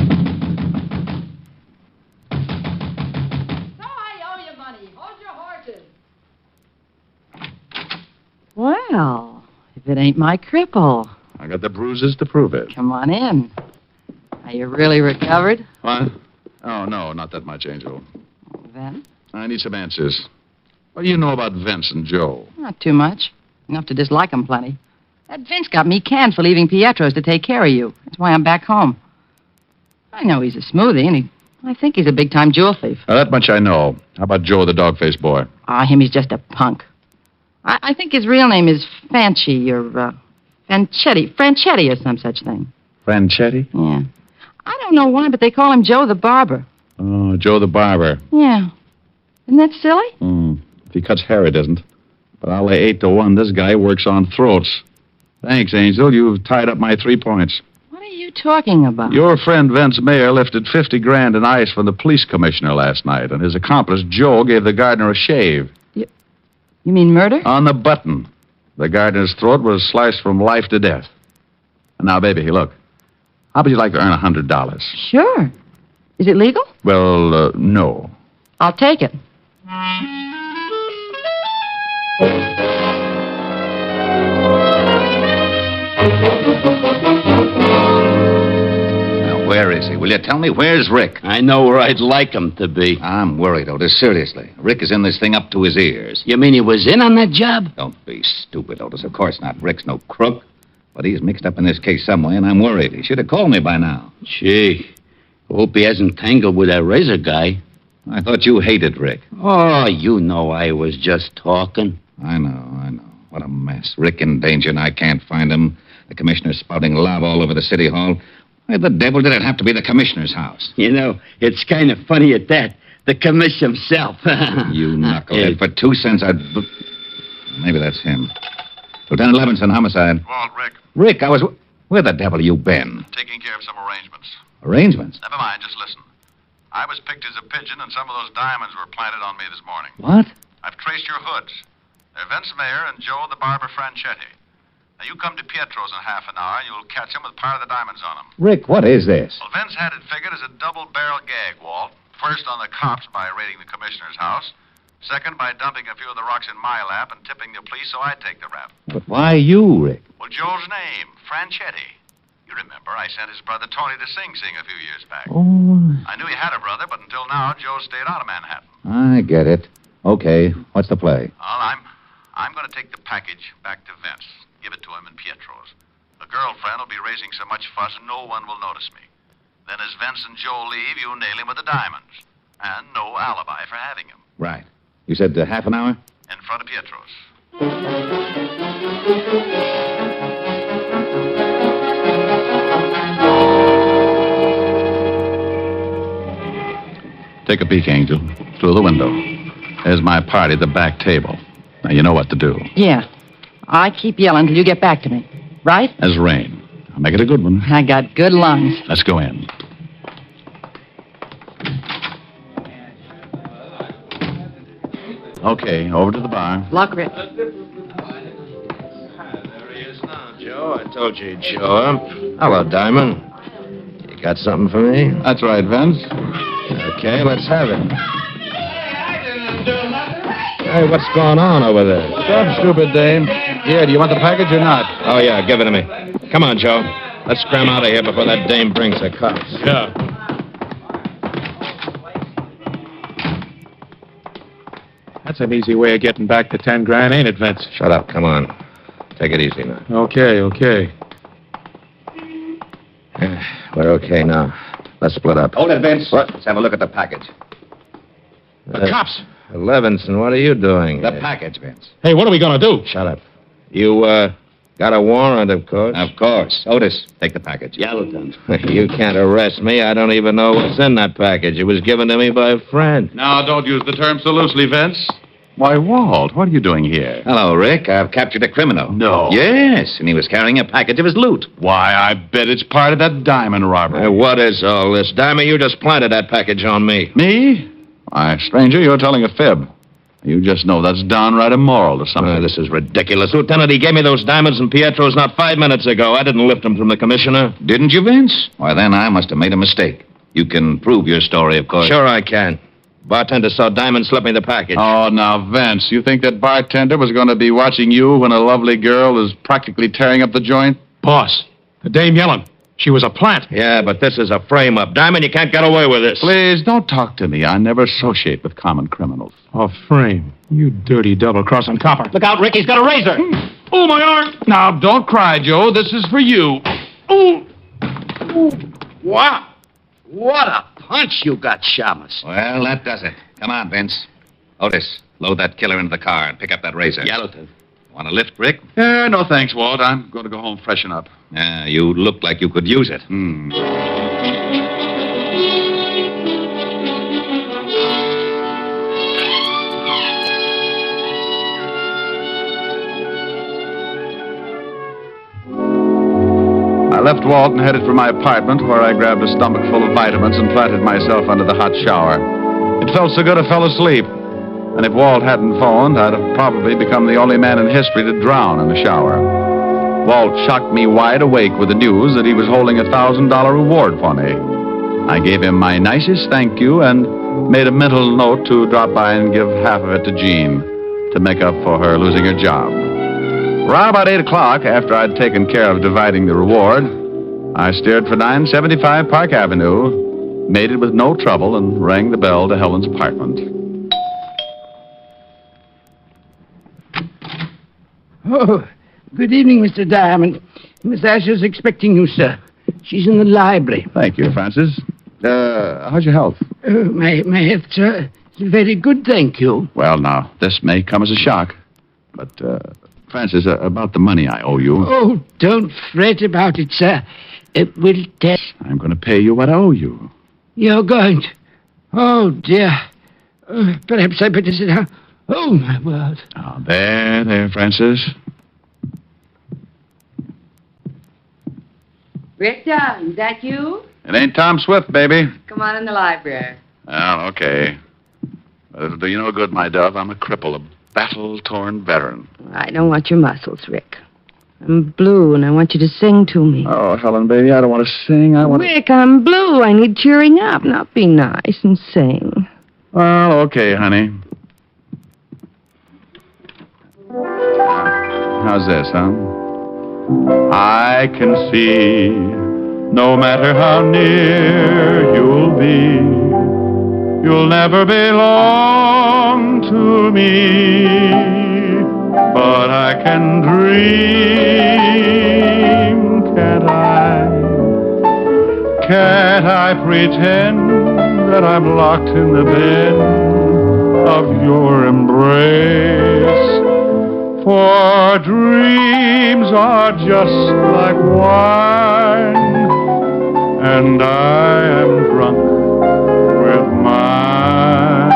Speaker 9: Well, if it ain't my cripple.
Speaker 3: I got the bruises to prove it.
Speaker 9: Come on in. Are you really recovered?
Speaker 3: What? Oh, no, not that much, Angel.
Speaker 9: Then?
Speaker 3: I need some answers. What do you know about Vince and Joe?
Speaker 9: Not too much. Enough to dislike 'em plenty. That Vince got me canned for leaving Pietro's to take care of you. That's why I'm back home. I know he's a smoothie, and I think he's a big-time jewel thief.
Speaker 3: That much I know. How about Joe, the dog-faced boy?
Speaker 9: Him, he's just a punk. I think his real name is Fanchi or Franchetti or some such thing.
Speaker 3: Franchetti?
Speaker 9: Yeah. I don't know why, but they call him Joe the Barber.
Speaker 3: Oh, Joe the Barber.
Speaker 9: Yeah. Isn't that silly?
Speaker 3: If he cuts hair, it isn't. But I'll lay 8-1 this guy works on throats. Thanks, Angel. You've tied up my 3 points.
Speaker 9: What are you talking about?
Speaker 3: Your friend Vince Mayer lifted 50 grand in ice from the police commissioner last night, and his accomplice, Joe, gave the gardener a shave.
Speaker 9: You mean murder?
Speaker 3: On the button. The gardener's throat was sliced from life to death. Now, baby, look. How would you like to earn $100?
Speaker 9: Sure. Is it legal?
Speaker 3: Well, no.
Speaker 9: I'll take it.
Speaker 21: Now, where is he? Will you tell me? Where's Rick?
Speaker 22: I know where I'd like him to be.
Speaker 21: I'm worried, Otis. Seriously. Rick is in this thing up to his ears.
Speaker 22: You mean he was in on that job?
Speaker 21: Don't be stupid, Otis. Of course not. Rick's no crook. But he's mixed up in this case some way, and I'm worried. He should have called me by now.
Speaker 22: Gee. Hope he hasn't tangled with that razor guy.
Speaker 21: I thought you hated Rick.
Speaker 22: Oh, you know I was just talking.
Speaker 21: I know. What a mess. Rick in danger, and I can't find him. The commissioner's spouting lava all over the city hall. Why the devil did it have to be the commissioner's house?
Speaker 22: You know, it's kind of funny at that. The commissioner himself.
Speaker 21: You knucklehead. For 2 cents, Maybe that's him. Lieutenant Levinson, homicide.
Speaker 2: Walt, Rick.
Speaker 21: Rick, where the devil you been?
Speaker 2: Taking care of some arrangements.
Speaker 21: Arrangements?
Speaker 2: Never mind, just listen. I was picked as a pigeon, and some of those diamonds were planted on me this morning.
Speaker 21: What?
Speaker 2: I've traced your hoods. They're Vince Mayer and Joe the Barber Franchetti. Now, you come to Pietro's in half an hour, and you'll catch him with part of the diamonds on him.
Speaker 21: Rick, what is this?
Speaker 2: Well, Vince had it figured as a double-barrel gag, Walt. First on the cops by raiding the commissioner's house. Second by dumping a few of the rocks in my lap and tipping the police so I'd take the rap.
Speaker 21: But why you, Rick?
Speaker 2: Well, Joe's name, Franchetti. You remember, I sent his brother Tony to Sing Sing a few years back.
Speaker 21: Oh.
Speaker 2: I knew he had a brother, but until now, Joe stayed out of Manhattan.
Speaker 21: I get it. Okay, what's the play?
Speaker 2: Well, I'm going to take the package back to Vince. Give it to him in Pietro's. The girlfriend will be raising so much fuss, no one will notice me. Then as Vince and Joe leave, you nail him with the diamonds. And no alibi for having him.
Speaker 21: Right. You said half an hour?
Speaker 2: In front of Pietro's.
Speaker 3: Take a peek, Angel. Through the window. There's my party at the back table. Now, you know what to do.
Speaker 9: Yeah. I keep yelling till you get back to me. Right?
Speaker 3: As rain. I'll make it a good one.
Speaker 9: I got good lungs.
Speaker 3: Let's go in. Okay, over to the bar.
Speaker 9: Luck, Rick.
Speaker 5: Joe, I told you he'd show up. Hello, Diamond. You got something for me?
Speaker 3: That's right, Vince.
Speaker 5: Okay, let's have it. Hey, what's going on over there?
Speaker 3: Stop, stupid dame. Here, do you want the package or not?
Speaker 5: Oh, yeah, give it to me. Come on, Joe. Let's scram out of here before that dame brings the cops.
Speaker 6: Yeah. That's an easy way of getting back to 10 grand, ain't it, Vince?
Speaker 5: Shut up. Come on. Take it easy now.
Speaker 6: Okay.
Speaker 5: We're okay now. Let's split up.
Speaker 21: Hold it, Vince.
Speaker 5: What?
Speaker 21: Let's have a look at the package. The cops.
Speaker 5: Levinson, what are you doing?
Speaker 21: The package, Vince.
Speaker 6: Hey, what are we going to do?
Speaker 5: Shut up. You, got a warrant, of course?
Speaker 21: Of course. Otis, take the package.
Speaker 22: Yeah, Lieutenant.
Speaker 5: You can't arrest me. I don't even know what's in that package. It was given to me by a friend.
Speaker 8: Now, don't use the term so loosely, Vince.
Speaker 3: Why, Walt, what are you doing here?
Speaker 21: Hello, Rick. I've captured a criminal.
Speaker 3: No.
Speaker 21: Yes, and he was carrying a package of his loot.
Speaker 3: Why, I bet it's part of that diamond robbery.
Speaker 5: What is all this? Diamond, you just planted that package on me.
Speaker 3: Me? Why, stranger, you're telling a fib. You just know that's downright immoral or something.
Speaker 5: This is ridiculous. Lieutenant, he gave me those diamonds and Pietro's not 5 minutes ago. I didn't lift them from the commissioner.
Speaker 21: Didn't you, Vince? Why, then I must have made a mistake. You can prove your story, of course.
Speaker 5: Sure I can. Bartender saw Diamond slip me the package.
Speaker 3: Oh, now, Vince, you think that bartender was going to be watching you when a lovely girl is practically tearing up the joint?
Speaker 6: Boss, the dame yelling. She was a plant.
Speaker 5: Yeah, but this is a frame-up. Diamond, you can't get away with this.
Speaker 3: Please, don't talk to me. I never associate with common criminals.
Speaker 6: A frame. You dirty double-crossing copper.
Speaker 21: Look out, Rick. He's got a razor.
Speaker 6: Oh, my arm.
Speaker 3: Now, don't cry, Joe. This is for you.
Speaker 22: Ooh. Wow. What a punch you got, Shamus.
Speaker 21: Well, that does it. Come on, Vince. Otis, load that killer into the car and pick up that razor.
Speaker 22: Yeah, Lieutenant.
Speaker 21: Want a lift, Rick?
Speaker 3: No, thanks, Walt. I'm going to go home freshen up.
Speaker 21: You look like you could use it.
Speaker 3: I left Walt and headed for my apartment, where I grabbed a stomach full of vitamins and planted myself under the hot shower. It felt so good I fell asleep. And if Walt hadn't phoned, I'd have probably become the only man in history to drown in the shower. Walt shocked me wide awake with the news that he was holding a $1,000 reward for me. I gave him my nicest thank you and made a mental note to drop by and give half of it to Jean to make up for her losing her job. Around about 8 o'clock, after I'd taken care of dividing the reward, I steered for 975 Park Avenue, made it with no trouble, and rang the bell to Helen's apartment.
Speaker 22: Oh, good evening, Mr. Diamond. Miss Asher's expecting you, sir. She's in the library.
Speaker 3: Thank you, Francis. How's your health?
Speaker 22: My health, sir, is very good, thank you.
Speaker 3: Well, now, this may come as a shock, but, Francis, about the money I owe you.
Speaker 22: Oh, don't fret about it, sir. We'll tell.
Speaker 3: I'm going to pay you what I owe you.
Speaker 22: You're going to? Oh, dear. Perhaps I better sit down. Oh, my word.
Speaker 3: Oh, there, Francis.
Speaker 9: Richter, is that you?
Speaker 3: It ain't Tom Swift, baby.
Speaker 9: Come on in the library.
Speaker 3: Well, okay. But it'll do you no good, my dove. I'm a cripple, a battle-torn veteran.
Speaker 9: I don't want your muscles, Rick. I'm blue, and I want you to sing to me.
Speaker 3: Oh, Helen, baby, I don't want to sing. I want
Speaker 9: Rick, I'm blue. I need cheering up. Now be nice and sing.
Speaker 3: Well, okay, honey. How's this, huh? I can see, no matter how near you'll be, you'll never belong to me. But I can dream, can't I? Can't I pretend that I'm locked in the bed of your embrace? For dreams are just like wine, and I am drunk with mine.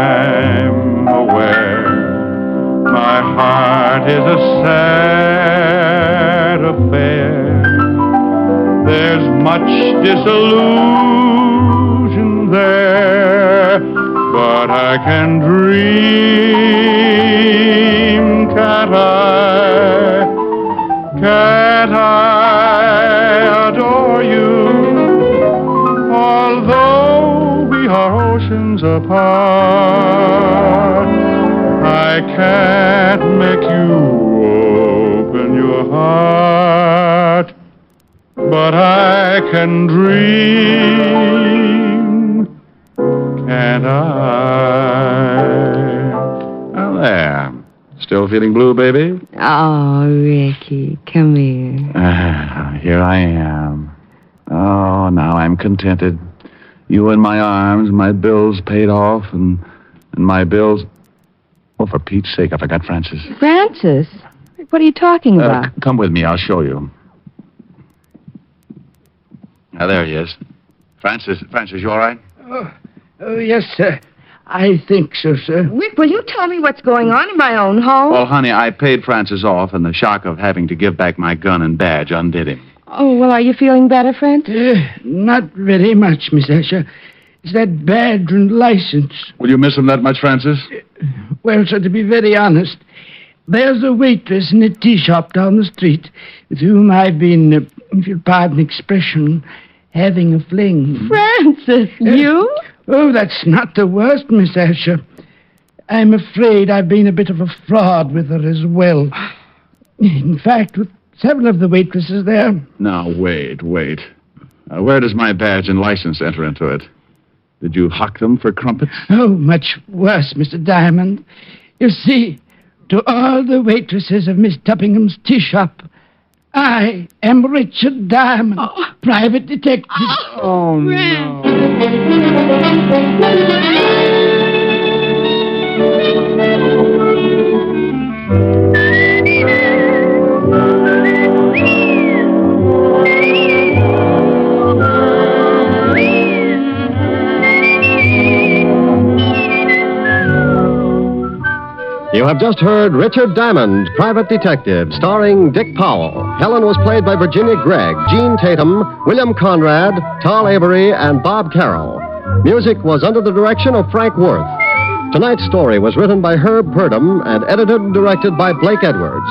Speaker 3: I'm aware my heart is a sad affair. There's much disillusion there, but I can dream, can't I? Can't I adore you? Although we are oceans apart, I can't make you open your heart, but I can dream, can't I? Well, there. Still feeling blue, baby?
Speaker 9: Oh, Ricky, come here.
Speaker 3: Here I am. Oh, now I'm contented. You in my arms, my bills paid off, and my bills... Oh, for Pete's sake, I forgot Francis.
Speaker 9: Francis? What are you talking about?
Speaker 3: Come with me, I'll show you. Now, there he is. Francis, you all right?
Speaker 22: Oh, Oh, yes, sir. I think so, sir.
Speaker 4: Rick, will you tell me what's going on in my own home?
Speaker 3: Well, honey, I paid Francis off, and the shock of having to give back my gun and badge undid him.
Speaker 4: Oh, well, are you feeling better, Francis?
Speaker 22: Not very much, Miss Asher. It's that badge and license.
Speaker 3: Will you miss him that much, Francis?
Speaker 22: Well, sir, to be very honest, there's a waitress in a tea shop down the street with whom I've been, if you'll pardon the expression, having a fling.
Speaker 4: Francis, you?
Speaker 22: Oh, that's not the worst, Miss Asher. I'm afraid I've been a bit of a fraud with her as well. In fact, with several of the waitresses there.
Speaker 3: Now, wait. Where does my badge and license enter into it? Did you hock them for crumpets?
Speaker 22: Oh, much worse, Mr. Diamond. You see, to all the waitresses of Miss Tuppingham's tea shop, I am Richard Diamond, private detective.
Speaker 3: Oh, no.
Speaker 19: You have just heard Richard Diamond, Private Detective, starring Dick Powell. Helen was played by Virginia Gregg, Jean Tatum, William Conrad, Tal Avery, and Bob Carroll. Music was under the direction of Frank Worth. Tonight's story was written by Herb Purdom and edited and directed by Blake Edwards.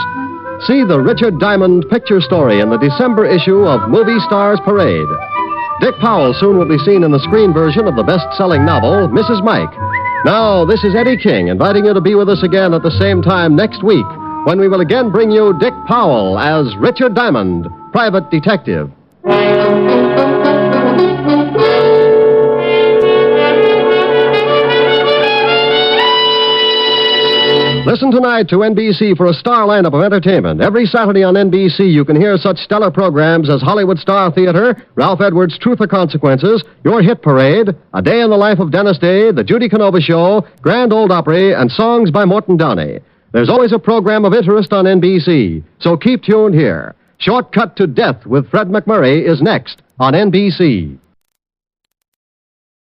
Speaker 19: See the Richard Diamond picture story in the December issue of Movie Stars Parade. Dick Powell soon will be seen in the screen version of the best-selling novel, Mrs. Mike. Now, this is Eddie King inviting you to be with us again at the same time next week when we will again bring you Dick Powell as Richard Diamond, Private Detective. Listen tonight to NBC for a star lineup of entertainment. Every Saturday on NBC, you can hear such stellar programs as Hollywood Star Theater, Ralph Edwards' Truth or Consequences, Your Hit Parade, A Day in the Life of Dennis Day, The Judy Canova Show, Grand Ole Opry, and songs by Morton Downey. There's always a program of interest on NBC, so keep tuned here. Shortcut to Death with Fred McMurray is next on NBC.